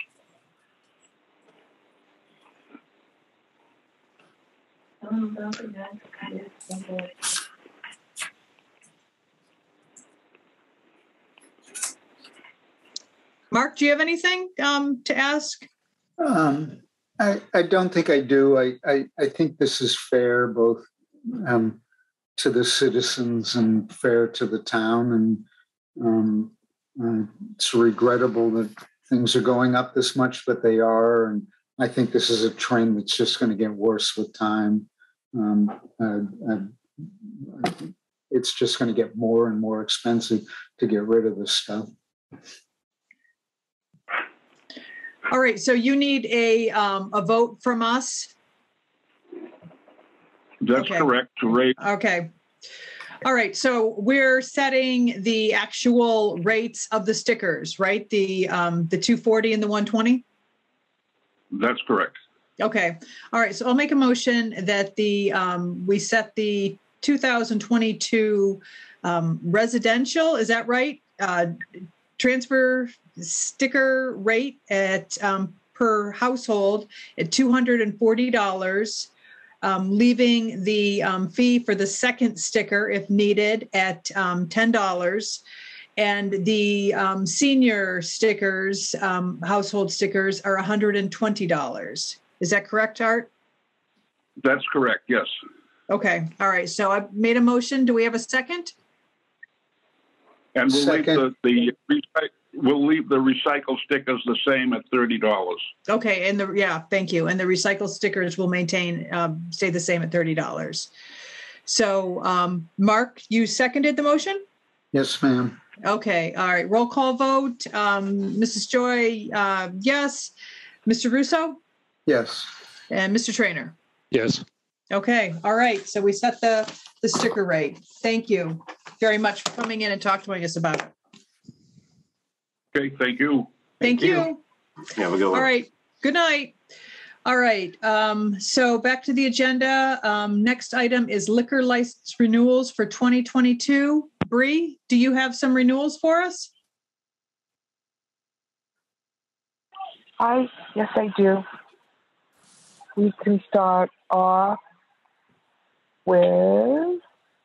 Mark, do you have anything to ask? I don't think I do. I think this is fair both to the citizens and fair to the town. And it's regrettable that things are going up this much, but they are. And I think this is a trend that's just going to get worse with time. It's just going to get more and more expensive to get rid of this stuff. All right, so you need a vote from us? That's correct. To raise. Okay. All right, so we're setting the actual rates of the stickers, right? The 240 and the 120? That's correct. Okay. All right, so I'll make a motion that we set the 2022 residential, is that right? Transfer sticker rate at per household at $240, leaving the fee for the second sticker, if needed, at $10, and the senior stickers, household stickers, are $120. Is that correct, Art? That's correct. Yes. Okay. All right. So I made a motion. Do we have a second? And we'll leave the recycle stickers the same at $30. Okay, and thank you. And the recycle stickers will stay the same at $30. So, Mark, you seconded the motion? Yes, ma'am. Okay, all right. Roll call vote. Mrs. Joy, yes. Mr. Russo? Yes. And Mr. Trainer? Yes. Okay, all right. So we set the sticker rate. Thank you very much for coming in and talking to us about it. Okay, thank you. Thank you. Have a good one. All right. Good night. All right. So back to the agenda. Next item is liquor license renewals for 2022. Bree, do you have some renewals for us? Yes, I do. We can start off with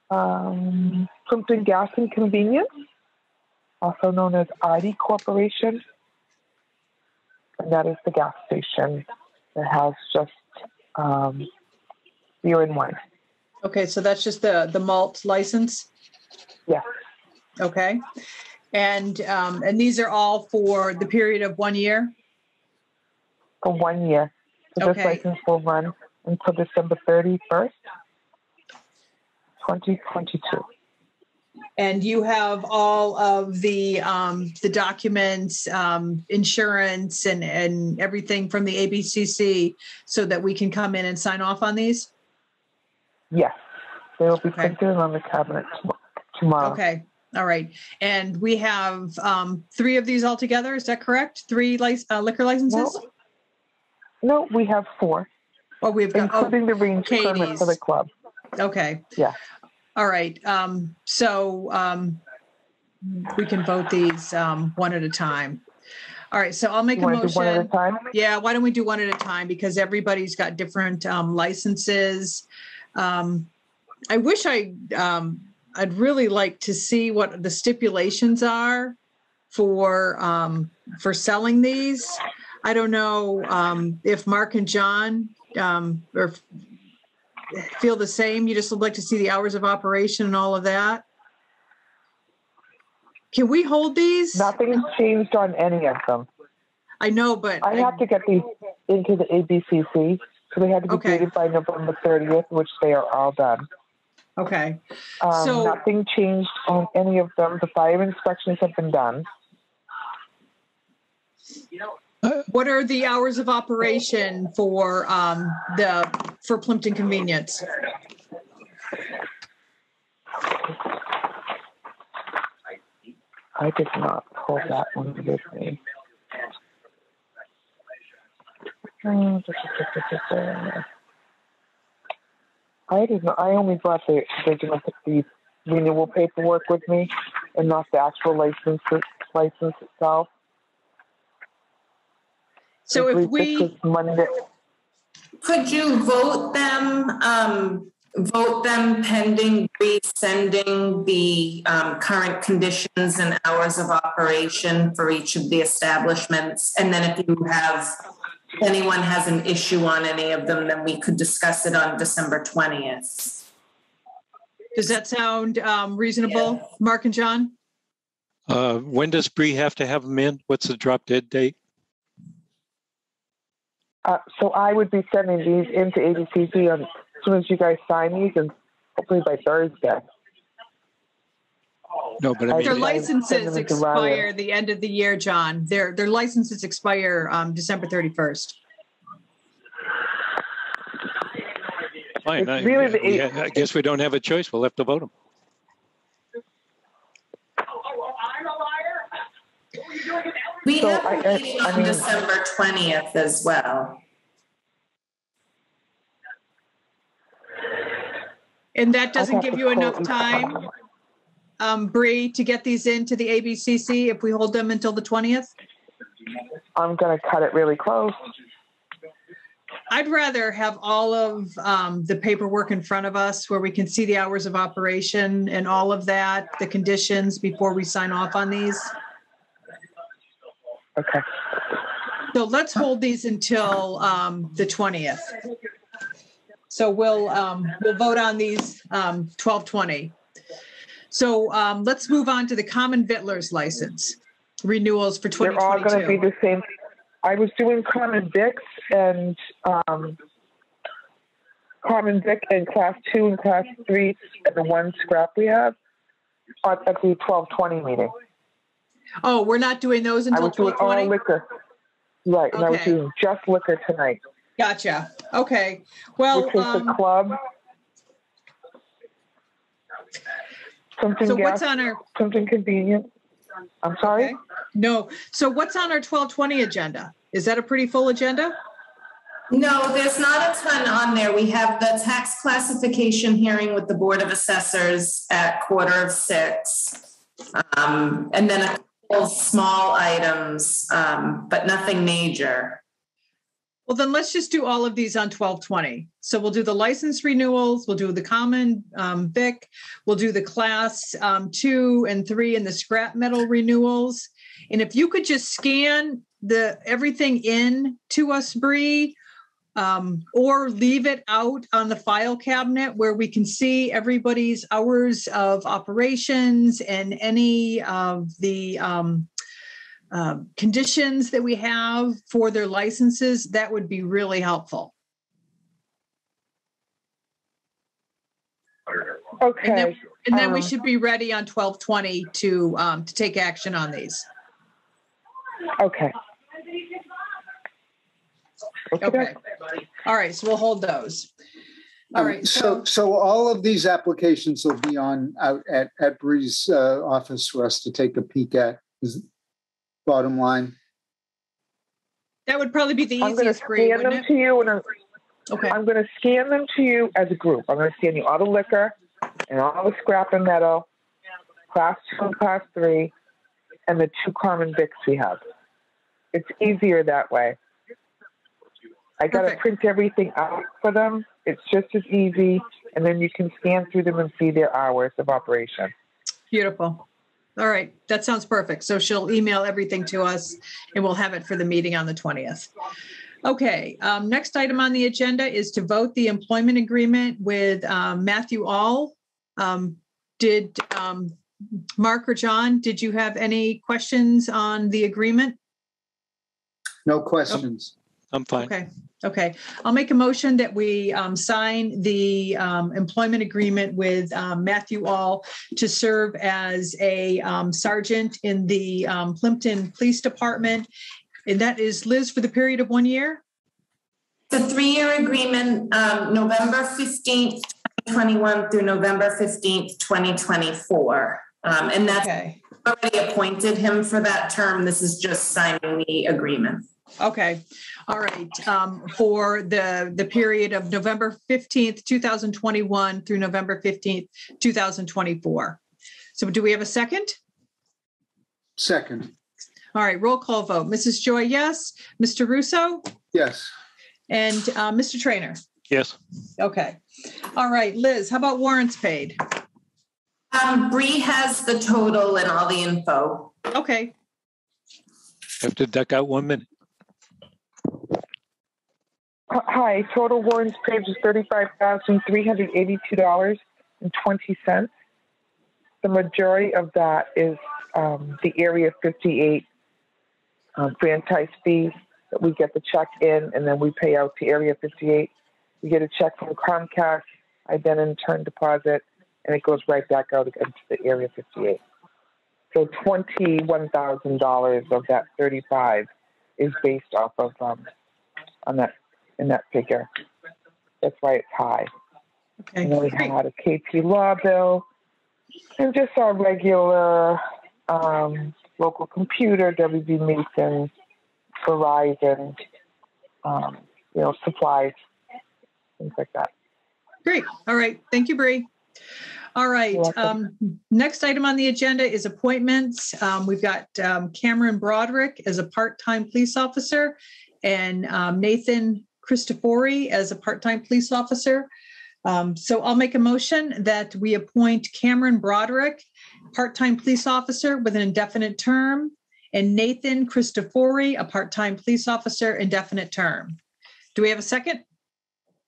Plympton Gas and Convenience, also known as ID Corporation. And that is the gas station that has just beer and wine. Okay, so that's just the malt license? Yes. Okay. And these are all for the period of 1 year? For 1 year. So this license will run until December 31st, 2022. And you have all of the documents, insurance, and everything from the ABCC, so that we can come in and sign off on these? Yes, they will be printed on the cabinet tomorrow. Okay, all right. And we have 3 of these altogether. Is that correct? 3 liquor licenses? No, we have 4. Well, we've got including the range permit for the club. Okay. Yeah. All right. So we can vote these one at a time. All right. So I'll make a motion. Do one at a time? Yeah. Why don't we do one at a time? Because everybody's got different licenses. I wish I'd really like to see what the stipulations are for selling these. I don't know if Mark and John or feel the same. You just would like to see the hours of operation and all of that. Can we hold these? Nothing's changed on any of them. I know, but I have to get these into the ABCC, so they have to be dated by November 30th, which they are all done. Okay. So nothing changed on any of them. The fire inspections have been done. What are the hours of operation for Plympton Convenience? I did not pull that one with me. I did not. I only brought the renewal paperwork with me, and not the actual license itself. So if we could you vote them pending resending the current conditions and hours of operation for each of the establishments, and then if anyone has an issue on any of them, then we could discuss it on December 20th. Does that sound reasonable, yeah. Mark and John? When does Bree have to have them in? What's the drop dead date? So I would be sending these into ABCC as soon as you guys sign these, and hopefully by Thursday. No, but I mean, their licenses expire the end of the year, John. Their licenses expire December 31st. Fine. I guess we don't have a choice. We'll have to vote them. We have a meeting on December 20th as well. And that doesn't give you enough time, Bree, to get these into the ABCC if we hold them until the 20th? I'm going to cut it really close. I'd rather have all of the paperwork in front of us where we can see the hours of operation and all of that, the conditions before we sign off on these. Okay. So let's hold these until the 20th. So we'll vote on these 12/20. So let's move on to the common vittler's license renewals for 2022. They're all going to be the same. I was doing common vics and common vic and class 2 and class 3 and the one scrap we have at the 12/20 meeting. Oh, we're not doing those until 12/20? I was doing all liquor. Right, and I was doing just liquor tonight. Gotcha. Okay. Well, which is the club. Something so what's on our something convenient? I'm sorry? Okay. No. So what's on our 12/20 agenda? Is that a pretty full agenda? No, there's not a ton on there. We have the tax classification hearing with the Board of Assessors at 5:45, and then a couple small items, but nothing major. Well, then let's just do all of these on 12/20. So we'll do the license renewals, we'll do the common vic, we'll do the class 2 and 3 and the scrap metal renewals. And if you could just scan everything in to us, Bree, or leave it out on the file cabinet where we can see everybody's hours of operations and any of the conditions that we have for their licenses, that would be really helpful. Okay. And then we should be ready on 12/20 to take action on these. Okay. Okay. All right. So we'll hold those. All right. So all of these applications will be out at Bree's office for us to take a peek at. Is bottom line. That would probably be the easiest. I'm going to scan them to you, and I'm going to scan them to you as a group. I'm going to scan you all the liquor and all the scrap and metal, class 2 and class 3, and the 2 common vics we have. It's easier that way. I got to print everything out for them. It's just as easy and then you can scan through them and see their hours of operation. Beautiful. All right. That sounds perfect. So she'll email everything to us and we'll have it for the meeting on the 20th. Okay. Next item on the agenda is to vote the employment agreement with Matthew All. Did Mark or John, did you have any questions on the agreement? No questions. I'm fine. Okay. Okay. I'll make a motion that we sign the employment agreement with Matthew All to serve as a sergeant in the Plympton Police Department. And that is, Liz, for the period of 1 year? The 3-year agreement, November 15th, 2021 through November 15th, 2024. And that's already appointed him for that term. This is just signing the agreement. Okay. All right. For the period of November 15th, 2021 through November 15th, 2024. So do we have a second? Second. All right. Roll call vote. Mrs. Joy, yes. Mr. Russo? Yes. And Mr. Trainer? Yes. Okay. All right. Liz, how about warrants paid? Bree has the total and all the info. Okay. I have to duck out 1 minute. Hi, total warrants paid is $35,382.20. The majority of that is the Area 58 franchise fees that we get the check in, and then we pay out to Area 58. We get a check from Comcast. I then in turn deposit, and it goes right back out again to the Area 58. So $21,000 of that 35 is based off of on that in that figure. That's why it's high. Okay. And then we had a KP Law bill and just our regular local computer, WB Mason, Verizon, supplies, things like that. Great. All right. Thank you, Bree. All right. Next item on the agenda is appointments. We've got Cameron Broderick as a part-time police officer and Nathan Christofori as a part-time police officer. So I'll make a motion that we appoint Cameron Broderick, part-time police officer with an indefinite term, and Nathan Christofori, a part-time police officer, indefinite term. Do we have a second?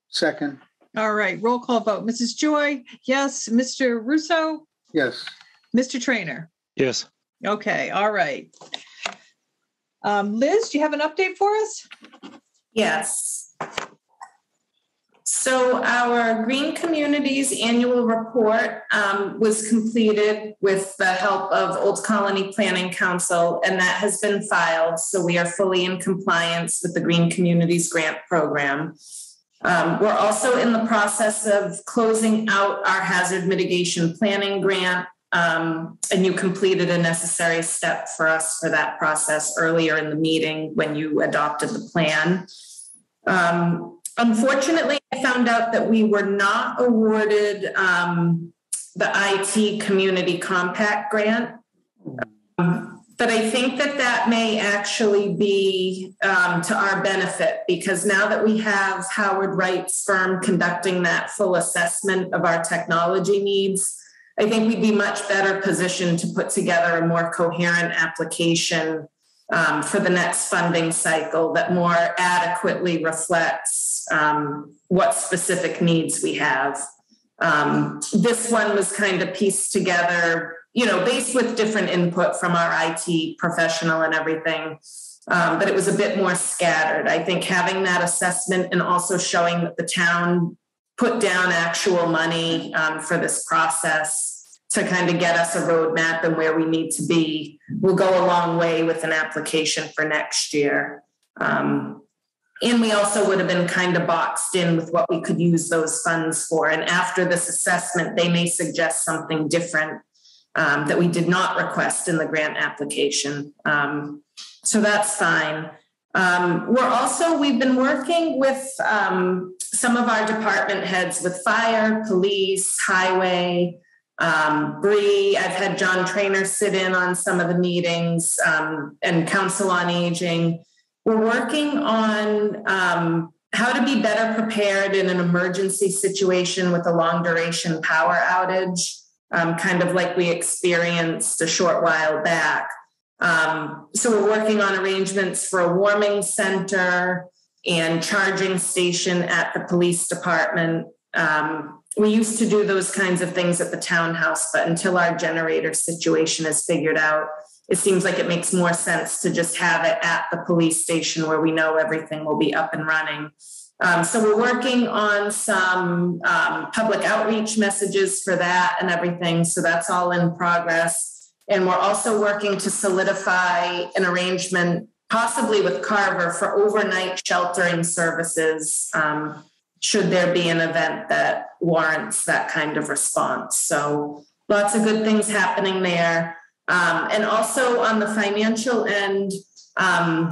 Second. All right, roll call vote. Mrs. Joy, yes. Mr. Russo? Yes. Mr. Trainer? Yes. Okay, all right. Liz, do you have an update for us? Yes. So our Green Communities annual report was completed with the help of Old Colony Planning Council, and that has been filed. So we are fully in compliance with the Green Communities Grant Program. We're also in the process of closing out our hazard mitigation planning grant, and you completed a necessary step for us for that process earlier in the meeting when you adopted the plan. Unfortunately, I found out that we were not awarded the IT Community Compact Grant. But I think that may actually be to our benefit, because now that we have Howard Wright's firm conducting that full assessment of our technology needs, I think we'd be much better positioned to put together a more coherent application for the next funding cycle that more adequately reflects what specific needs we have. This one was kind of pieced together, based with different input from our IT professional and everything, but it was a bit more scattered. I think having that assessment and also showing that the town put down actual money for this process to kind of get us a roadmap and where we need to be will go a long way with an application for next year. And we also would have been kind of boxed in with what we could use those funds for. And after this assessment, they may suggest something different that we did not request in the grant application. So that's fine. We've been working with some of our department heads with fire, police, highway, Bree. I've had John Trainer sit in on some of the meetings, and Council on Aging. We're working on how to be better prepared in an emergency situation with a long duration power outage, kind of like we experienced a short while back. So we're working on arrangements for a warming center and charging station at the police department. We used to do those kinds of things at the townhouse, but until our generator situation is figured out, it seems like it makes more sense to just have it at the police station where we know everything will be up and running. So we're working on some public outreach messages for that and everything. So that's all in progress. And we're also working to solidify an arrangement, possibly with Carver, for overnight sheltering services, should there be an event that warrants that kind of response. So lots of good things happening there. And also on the financial end, I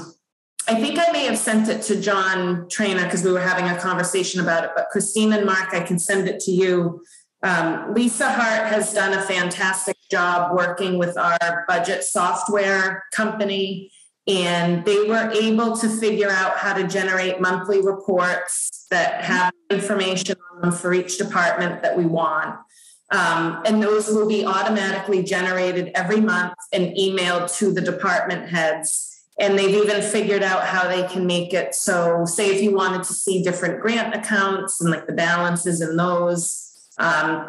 think I may have sent it to John Trainer because we were having a conversation about it, but Christine and Mark, I can send it to you. Lisa Hart has done a fantastic job working with our budget software company, and they were able to figure out how to generate monthly reports that have information on them for each department that we want. And those will be automatically generated every month and emailed to the department heads. And they've even figured out how they can make it so, say if you wanted to see different grant accounts and like the balances in those,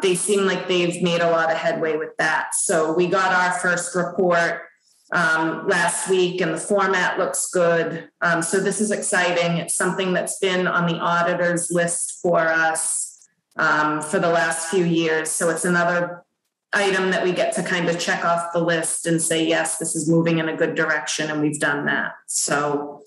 they seem like they've made a lot of headway with that. So we got our first report last week and the format looks good. So this is exciting. It's something that's been on the auditor's list for us for the last few years. So it's another item that we get to kind of check off the list and say, yes, this is moving in a good direction, and we've done that. So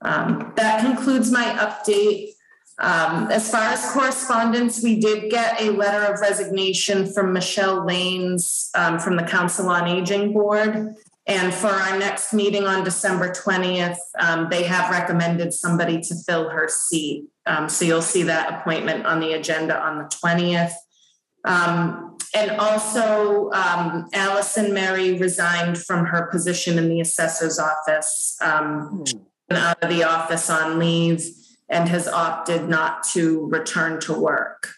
that concludes my update. As far as correspondence, we did get a letter of resignation from Michelle Lanes from the Council on Aging Board. And for our next meeting on December 20th, they have recommended somebody to fill her seat. So you'll see that appointment on the agenda on the 20th. And also, Allison Mary resigned from her position in the assessor's office, and out of the office on leave, and has opted not to return to work.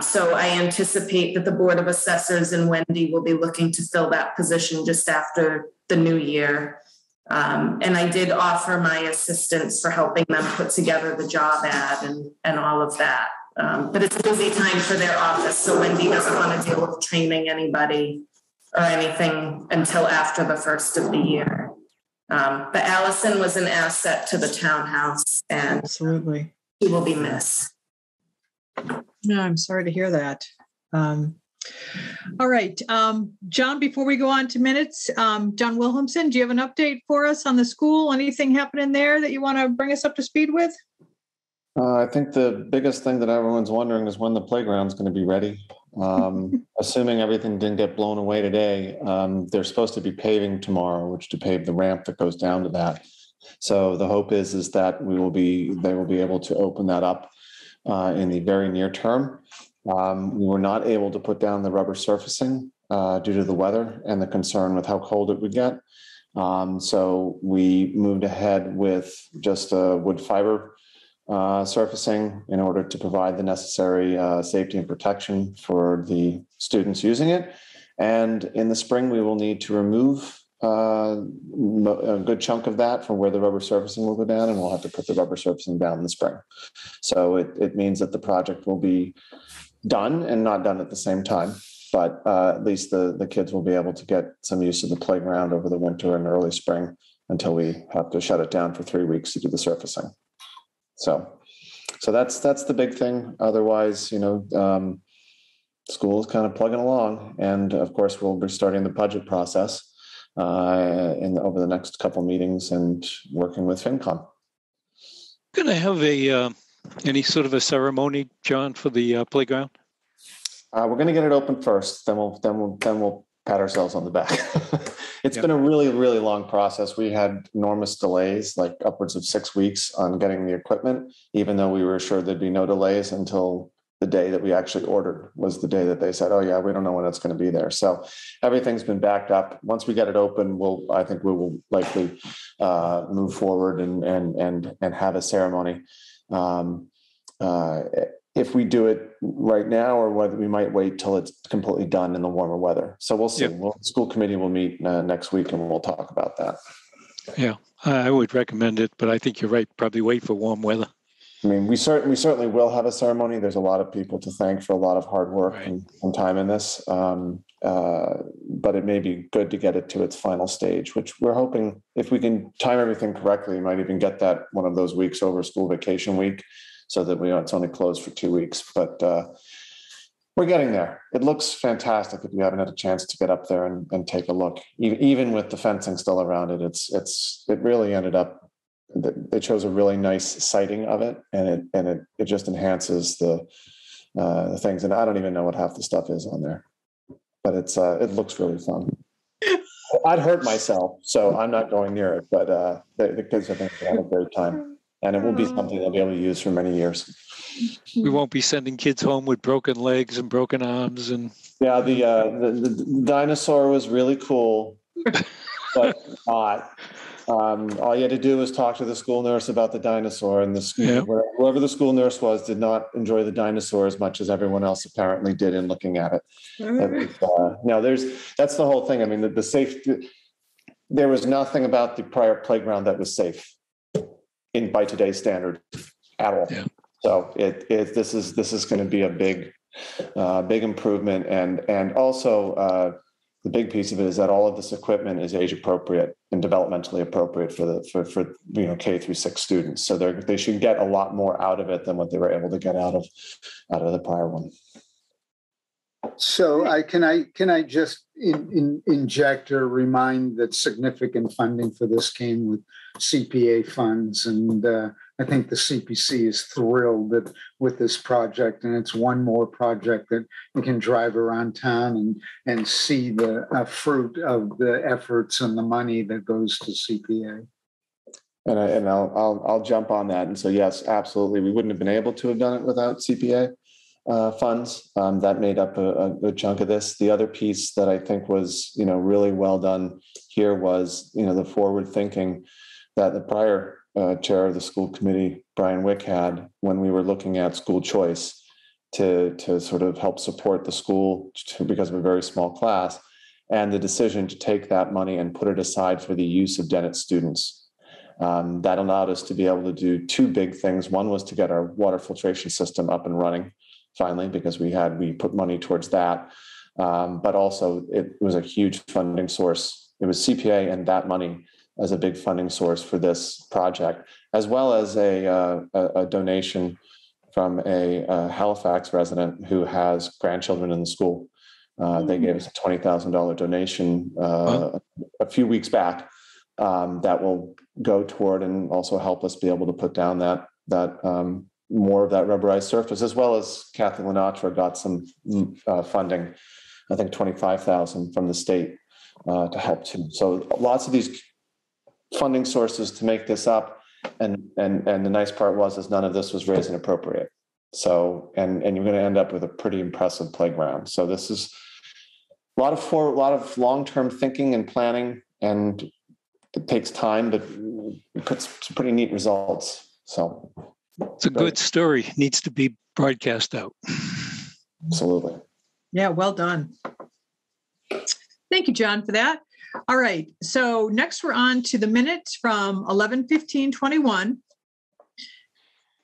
So I anticipate that the Board of Assessors and Wendy will be looking to fill that position just after the new year. And I did offer my assistance for helping them put together the job ad and all of that. But it's a busy time for their office, so Wendy doesn't want to deal with training anybody or anything until after the first of the year. But Allison was an asset to the townhouse, and absolutely, she will be missed. No, I'm sorry to hear that. All right, John, before we go on to minutes, John Williamson, do you have an update for us on the school? Anything happening there that you want to bring us up to speed with? I think the biggest thing that everyone's wondering is when the playground's going to be ready. Assuming everything didn't get blown away today, they're supposed to be paving tomorrow, which to pave the ramp that goes down to that. So the hope is that they will be able to open that up in the very near term. We were not able to put down the rubber surfacing due to the weather and the concern with how cold it would get. So we moved ahead with just a wood fiber surfacing in order to provide the necessary safety and protection for the students using it. And in the spring, we will need to remove a good chunk of that from where the rubber surfacing will go down, and we'll have to put the rubber surfacing down in the spring. So it means that the project will be done and not done at the same time, but at least the kids will be able to get some use of the playground over the winter and early spring until we have to shut it down for 3 weeks to do the surfacing. So that's the big thing. Otherwise, school is kind of plugging along, and of course, we'll be starting the budget process over the next couple meetings and working with FinCom. Going to have any sort of a ceremony, John, for the playground? We're going to get it open first, then we'll pat ourselves on the back. It's been a really, really long process. We had enormous delays, like upwards of 6 weeks on getting the equipment, even though we were assured there'd be no delays until the day that we actually ordered was the day that they said, oh yeah, we don't know when it's going to be there. So everything's been backed up. Once we get it open, I think we will likely move forward and have a ceremony. if we do it right now or whether we might wait till it's completely done in the warmer weather. So we'll see. The school committee will meet next week and we'll talk about that. Yeah, I would recommend it, but I think you're right. Probably wait for warm weather. I mean, we certainly will have a ceremony. There's a lot of people to thank for a lot of hard work and time in this. But it may be good to get it to its final stage, which we're hoping, if we can time everything correctly, we might even get that one of those weeks over school vacation week, so that it's only closed for 2 weeks. But we're getting there. It looks fantastic if you haven't had a chance to get up there and take a look. Even with the fencing still around it, it really ended up. They chose a really nice sighting of it, and it just enhances the things. And I don't even know what half the stuff is on there, but it looks really fun. I'd hurt myself, so I'm not going near it. But the kids I think will have a great time, and it will be something they'll be able to use for many years. We won't be sending kids home with broken legs and broken arms. And yeah, the dinosaur was really cool, but not. All you had to do was talk to the school nurse about the dinosaur, and whoever the school nurse was did not enjoy the dinosaur as much as everyone else apparently did in looking at it. That's the whole thing. I mean, the safety. There was nothing about the prior playground that was safe by today's standard at all. Yeah. So this is going to be a big improvement, and also. The big piece of it is that all of this equipment is age appropriate and developmentally appropriate for K through 6 students. So they should get a lot more out of it than what they were able to get out of the prior one. So can I just inject or remind that significant funding for this came with CPA funds, and I think the CPC is thrilled with this project, and it's one more project that we can drive around town and see the fruit of the efforts and the money that goes to CPA. And I'll jump on that. And so yes, absolutely, we wouldn't have been able to have done it without CPA funds. That made up a good chunk of this. The other piece that I think was really well done here was the forward thinking that the prior chair of the school committee, Brian Wick, had when we were looking at school choice to sort of help support the school because of a very small class, and the decision to take that money and put it aside for the use of Dennett students. That allowed us to be able to do 2 big things. One was to get our water filtration system up and running finally, because we put money towards that. But also it was a huge funding source. It was CPA and that money as a big funding source for this project, as well as a donation from a Halifax resident who has grandchildren in the school. They gave us a $20,000 donation a few weeks back that will go toward and also help us be able to put down that more of that rubberized surface, as well as Kathy Lenatra got some funding, I think $25,000 from the state to help too. So lots of these funding sources to make this up, and the nice part is none of this was raised and appropriate. So and you're going to end up with a pretty impressive playground. So this is a lot of long-term thinking and planning, and it takes time, but it puts some pretty neat results. So it's a good story. Needs to be broadcast out. Absolutely. Yeah, well done. Thank you, John, for that. All right. So next we're on to the minutes from 11/15/21.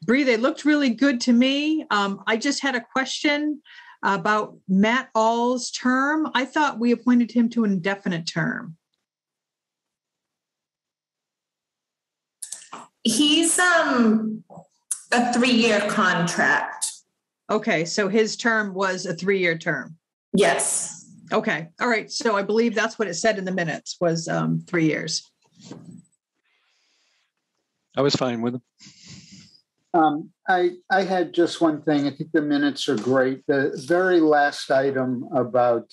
Bree, they looked really good to me. I just had a question about Matt All's term. I thought we appointed him to an indefinite term. He's a 3-year contract. Okay, so his term was a 3-year term. Yes. Okay. All right. So I believe that's what it said in the minutes was 3 years. I was fine with him. I had just one thing. I think the minutes are great. The very last item about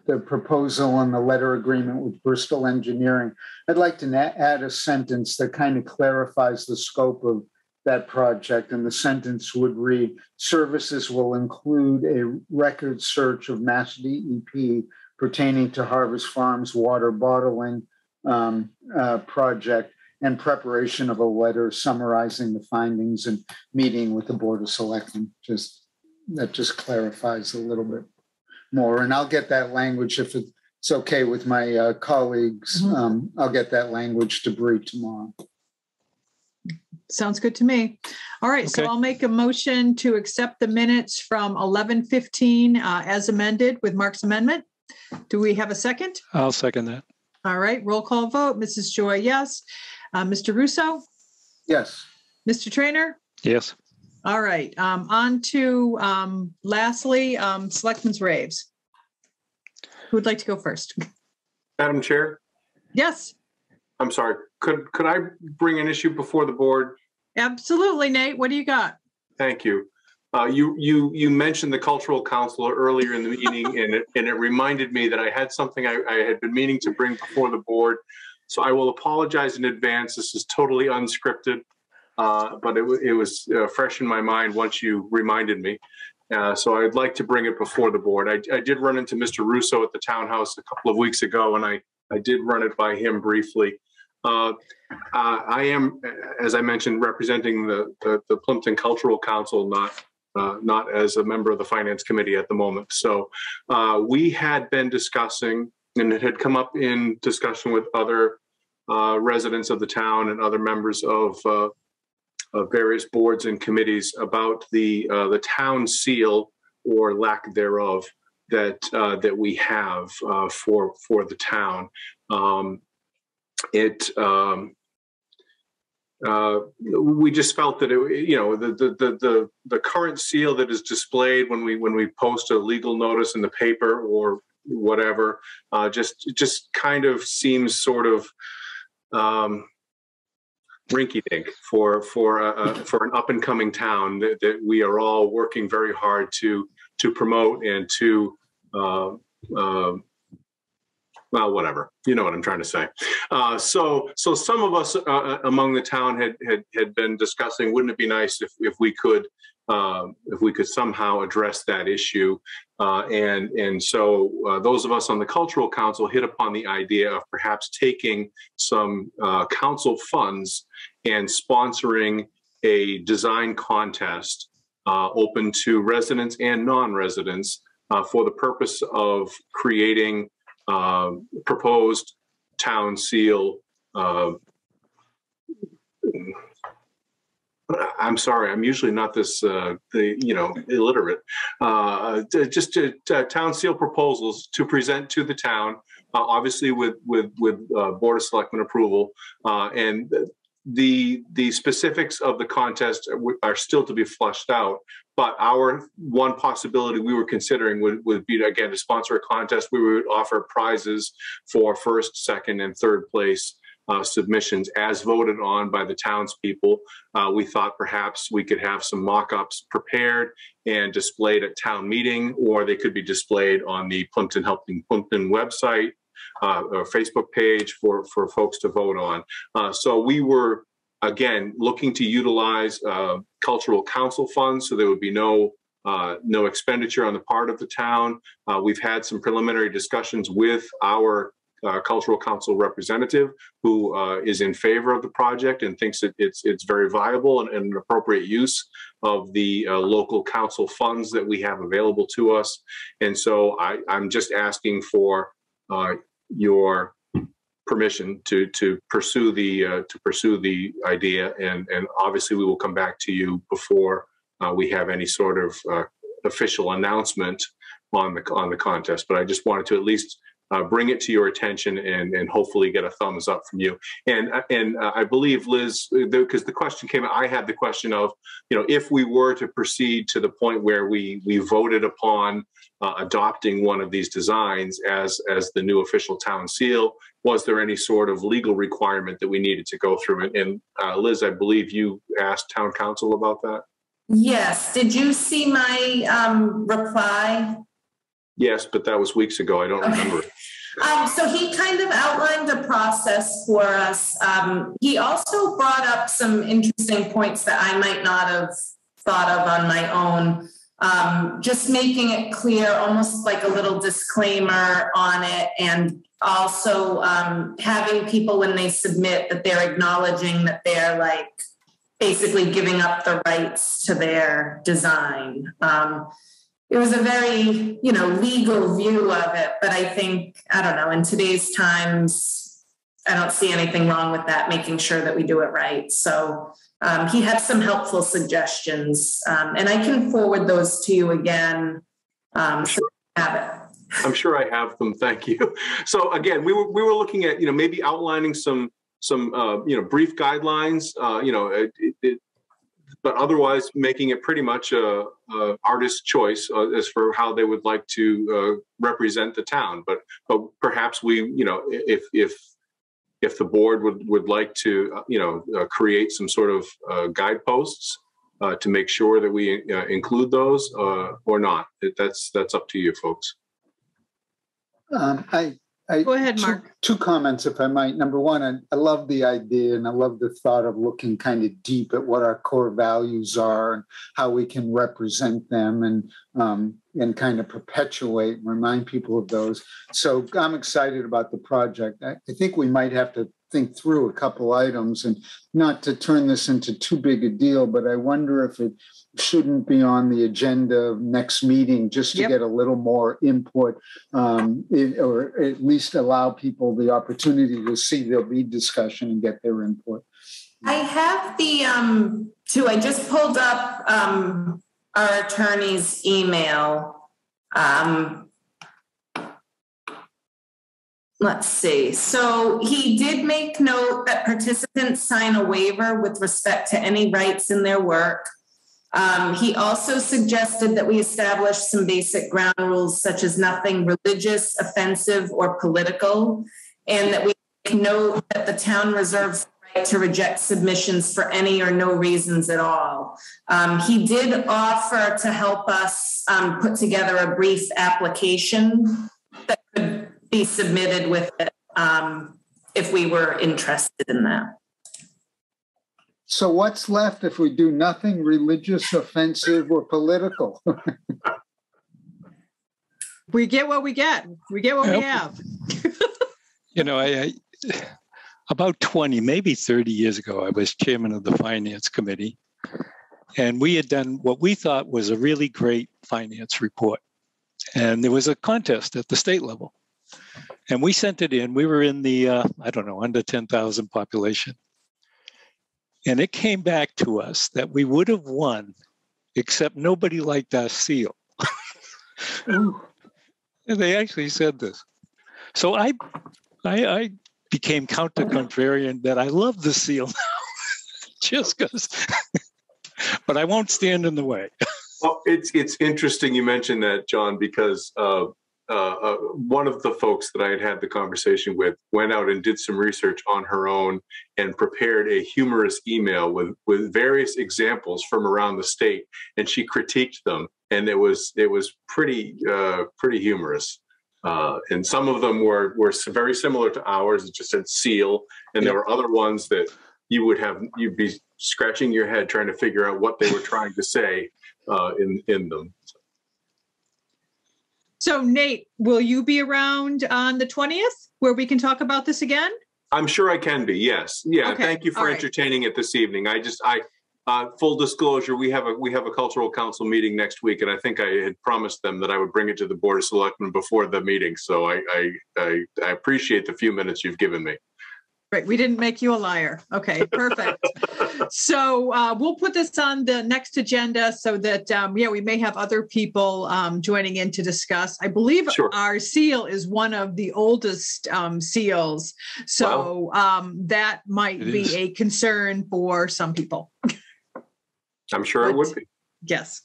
the proposal and the letter agreement with Bristol Engineering, I'd like to add a sentence that kind of clarifies the scope of that project. And the sentence would read, services will include a record search of Mass DEP pertaining to Harvest Farms water bottling project, and preparation of a letter summarizing the findings and meeting with the Board of Selectmen. That just clarifies a little bit more. And I'll get that language if it's okay with my colleagues. I'll get that language to Bree tomorrow. Sounds good to me. All right, Okay. so I'll make a motion to accept the minutes from 11:15 as amended with Mark's amendment. Do we have a second? I'll second that. All right, roll call vote. Mrs. Joy, yes. Mr. Russo? Yes. Mr. Trainer? Yes. All right, on to lastly, Selectmen's raves. Who would like to go first? Madam Chair, Yes, I'm sorry. Could I bring an issue before the board? absolutely, Nate. What do you got? Thank you. You mentioned the cultural council earlier in the meeting, and it reminded me that I had something I had been meaning to bring before the board. So I will apologize in advance. This is totally unscripted, but it was fresh in my mind once you reminded me. So I'd like to bring it before the board. I did run into Mr. Russo at the townhouse a couple of weeks ago, and I did run it by him briefly. I am, as I mentioned, representing the Plympton Cultural Council, not as a member of the Finance Committee at the moment. So we had been discussing, and it had come up in discussion with other residents of the town and other members of various boards and committees about the town seal or lack thereof that we have for the town. We just felt that the current seal that is displayed when we post a legal notice in the paper or whatever just kind of seems sort of rinky-dink for an up-and-coming town that we are all working very hard to promote and to well, whatever, you know what I'm trying to say. So some of us among the town had been discussing, wouldn't it be nice if we could somehow address that issue? And so those of us on the Cultural Council hit upon the idea of perhaps taking some council funds and sponsoring a design contest open to residents and non-residents for the purpose of creating proposed town seal. I'm sorry, I'm usually not this, illiterate. Just town seal proposals to present to the town, obviously with Board of Selectmen approval, and the specifics of the contest are still to be fleshed out. But our one possibility we were considering would be, again, to sponsor a contest where we would offer prizes for first, second, and third place submissions as voted on by the townspeople. We thought perhaps we could have some mock-ups prepared and displayed at town meeting, or they could be displayed on the Plympton Helping Plympton website or Facebook page for folks to vote on. So we were, again, looking to utilize cultural council funds, so there would be no expenditure on the part of the town. We've had some preliminary discussions with our cultural council representative, who is in favor of the project and thinks that it's very viable and an appropriate use of the local council funds that we have available to us. And so I'm just asking for your permission to pursue the idea, and obviously we will come back to you before we have any sort of official announcement on the contest. But I just wanted to at least bring it to your attention and hopefully get a thumbs up from you. And I believe, Liz, because the question came, I had the question of, if we were to proceed to the point where we voted upon adopting one of these designs as the new official town seal, was there any sort of legal requirement that we needed to go through? And Liz, I believe you asked town council about that. Yes. Did you see my reply? Yes, but that was weeks ago. I don't remember. So he kind of outlined the process for us. He also brought up some interesting points that I might not have thought of on my own. just making it clear, almost like a little disclaimer on it, and also having people, when they submit, that they're acknowledging that they're like basically giving up the rights to their design. It was a very, legal view of it, but I think, I don't know, in today's times, I don't see anything wrong with that, making sure that we do it right. So he had some helpful suggestions, and I can forward those to you again. So you have it. I'm sure I have them. Thank you. So again, we were looking at, maybe outlining some brief guidelines, but otherwise making it pretty much a artist's choice as for how they would like to represent the town. But perhaps we, if the board would like to, create some sort of guideposts to make sure that we include those or not. That's up to you folks. Go ahead, Mark. Two comments, if I might. Number one, I love the idea and I love the thought of looking kind of deep at what our core values are and how we can represent them and kind of perpetuate and remind people of those. So I'm excited about the project. I think we might have to think through a couple items, and not to turn this into too big a deal, but I wonder if it shouldn't be on the agenda of next meeting just to get a little more input, or at least allow people the opportunity to see there'll be discussion and get their input. I have the I just pulled up our attorney's email. Let's see. So he did make note that participants sign a waiver with respect to any rights in their work. He also suggested that we establish some basic ground rules, such as nothing religious, offensive, or political, and that we note that the town reserves the right to reject submissions for any or no reasons at all. He did offer to help us put together a brief application that could be submitted with it if we were interested in that. So what's left if we do nothing religious, offensive, or political? We get what we get. We get what we have. I about 20, maybe 30 years ago, I was chairman of the finance committee, and we had done what we thought was a really great finance report. And there was a contest at the state level. And we sent it in. We were in the, under 10,000 population. And it came back to us that we would have won, except nobody liked our seal. And they actually said this. So I became counter-contrarian that I love the seal now, just because. But I won't stand in the way. Well, it's interesting you mentioned that, John, because one of the folks that I had the conversation with went out and did some research on her own and prepared a humorous email with various examples from around the state, and she critiqued them, and it was pretty humorous. And some of them were very similar to ours. It just said seal, and there were other ones that you'd be scratching your head trying to figure out what they were trying to say in them. So Nate, will you be around on the 20th where we can talk about this again? I'm sure I can be. Yes. Yeah. Okay. Thank you for entertaining it this evening. Full disclosure, we have a cultural council meeting next week, and I think I had promised them that I would bring it to the Board of Selectmen before the meeting. So I appreciate the few minutes you've given me. Right. We didn't make you a liar. Okay, perfect. So we'll put this on the next agenda so that, we may have other people joining in to discuss. I believe our seal is one of the oldest seals. So that might be a concern for some people. I'm sure it would be. Yes.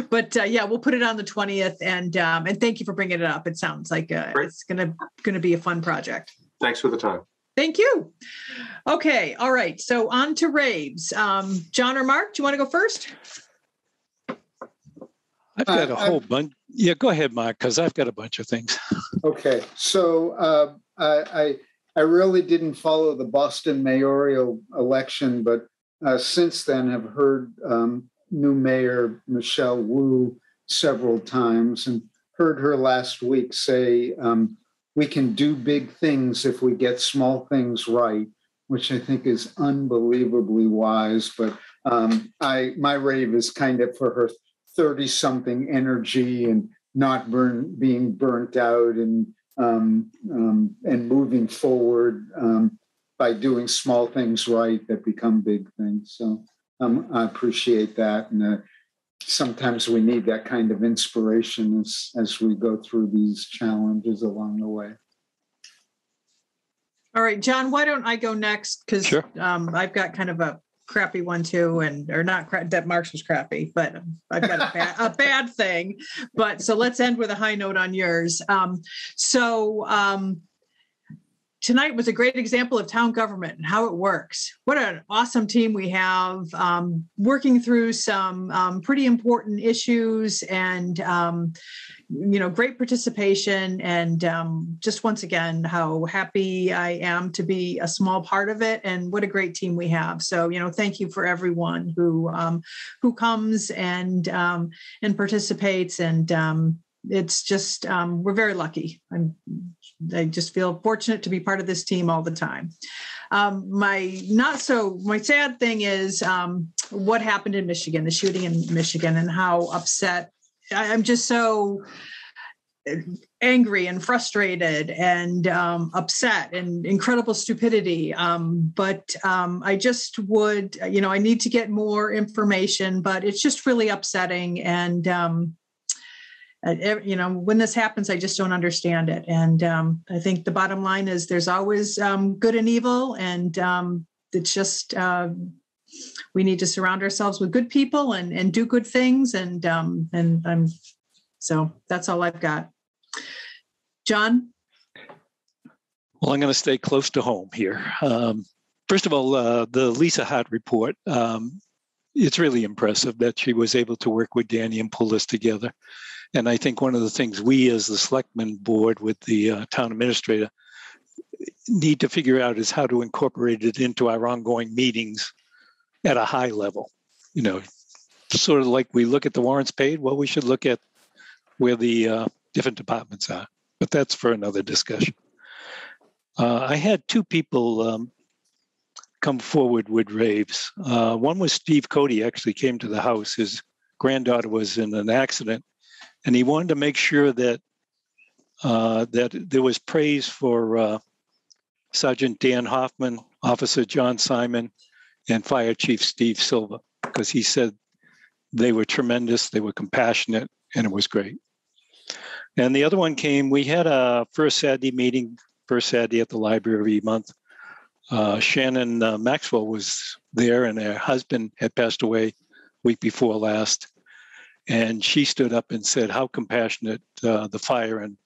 But we'll put it on the 20th. And thank you for bringing it up. It sounds like it's going to be a fun project. Thanks for the time. Thank you. Okay. All right. So on to raves. John or Mark, do you want to go first? I've got a whole bunch. Yeah, go ahead, Mark, because I've got a bunch of things. Okay. So I really didn't follow the Boston mayoral election, but since then have heard new mayor, Michelle Wu, several times and heard her last week say, we can do big things if we get small things right, which I think is unbelievably wise. But my rave is kind of for her 30-something energy and not being burnt out and moving forward by doing small things right that become big things. So I appreciate that. And sometimes we need that kind of inspiration as we go through these challenges along the way. All right, John, why don't I go next? Because sure. I've got kind of a crappy one too, or not that Mark's was crappy, but I've got a bad thing. But so let's end with a high note on yours. Tonight was a great example of town government and how it works. What an awesome team we have, working through some pretty important issues and, great participation. And just once again, how happy I am to be a small part of it and what a great team we have. So, thank you for everyone who comes and participates. And it's just, we're very lucky. I just feel fortunate to be part of this team all the time. My sad thing is what happened in Michigan, the shooting in Michigan, and how upset. I'm just so angry and frustrated and upset and incredible stupidity. But I just would, I need to get more information, but it's just really upsetting. And when this happens, I just don't understand it. And I think the bottom line is there's always good and evil. And it's just, we need to surround ourselves with good people and do good things. So that's all I've got. John? Well, I'm going to stay close to home here. First of all, the Lisa Hart report, it's really impressive that she was able to work with Danny and pull this together. And I think one of the things we as the Selectmen board with the town administrator need to figure out is how to incorporate it into our ongoing meetings at a high level. Sort of like we look at the warrants paid, well, we should look at where the different departments are. But that's for another discussion. I had two people come forward with raves. One was Steve Cody, actually came to the house. His granddaughter was in an accident. And he wanted to make sure that that there was praise for Sergeant Dan Hoffman, Officer John Simon, and Fire Chief Steve Silva, because he said they were tremendous, they were compassionate, and it was great. And the other one came, we had a first Saturday meeting, first Saturday at the library every month. Shannon Maxwell was there, and her husband had passed away week before last. And she stood up and said how compassionate the fire and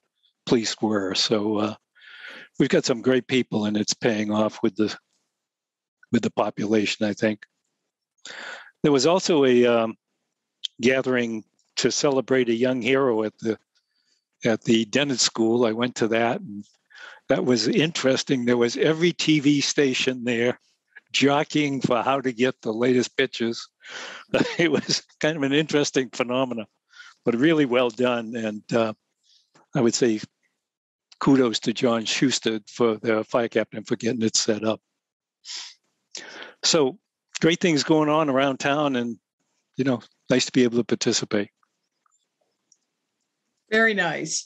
police were. So we've got some great people, and it's paying off with the population, I think. There was also a gathering to celebrate a young hero at the Dennett School. I went to that, and that was interesting. There was every TV station there jockeying for how to get the latest pictures. It was kind of an interesting phenomenon, but really well done. And I would say kudos to John Schuster, for the fire captain, for getting it set up. So great things going on around town, and nice to be able to participate. Very nice.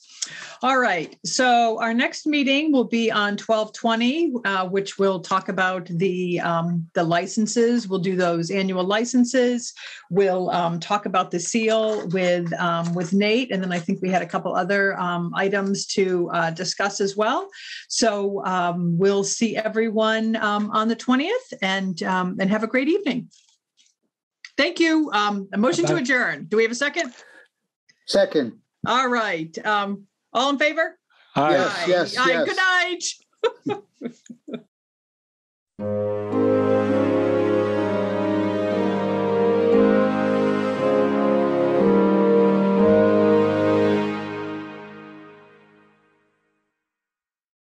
All right. So our next meeting will be on 12/20, which will talk about the licenses. We'll do those annual licenses. We'll talk about the seal with Nate, and then I think we had a couple other items to discuss as well. So we'll see everyone on the 20th, and have a great evening. Thank you. A motion to adjourn. Do we have a second? Second. All right. All in favor? Yes, yes, Aye. yes. Good night.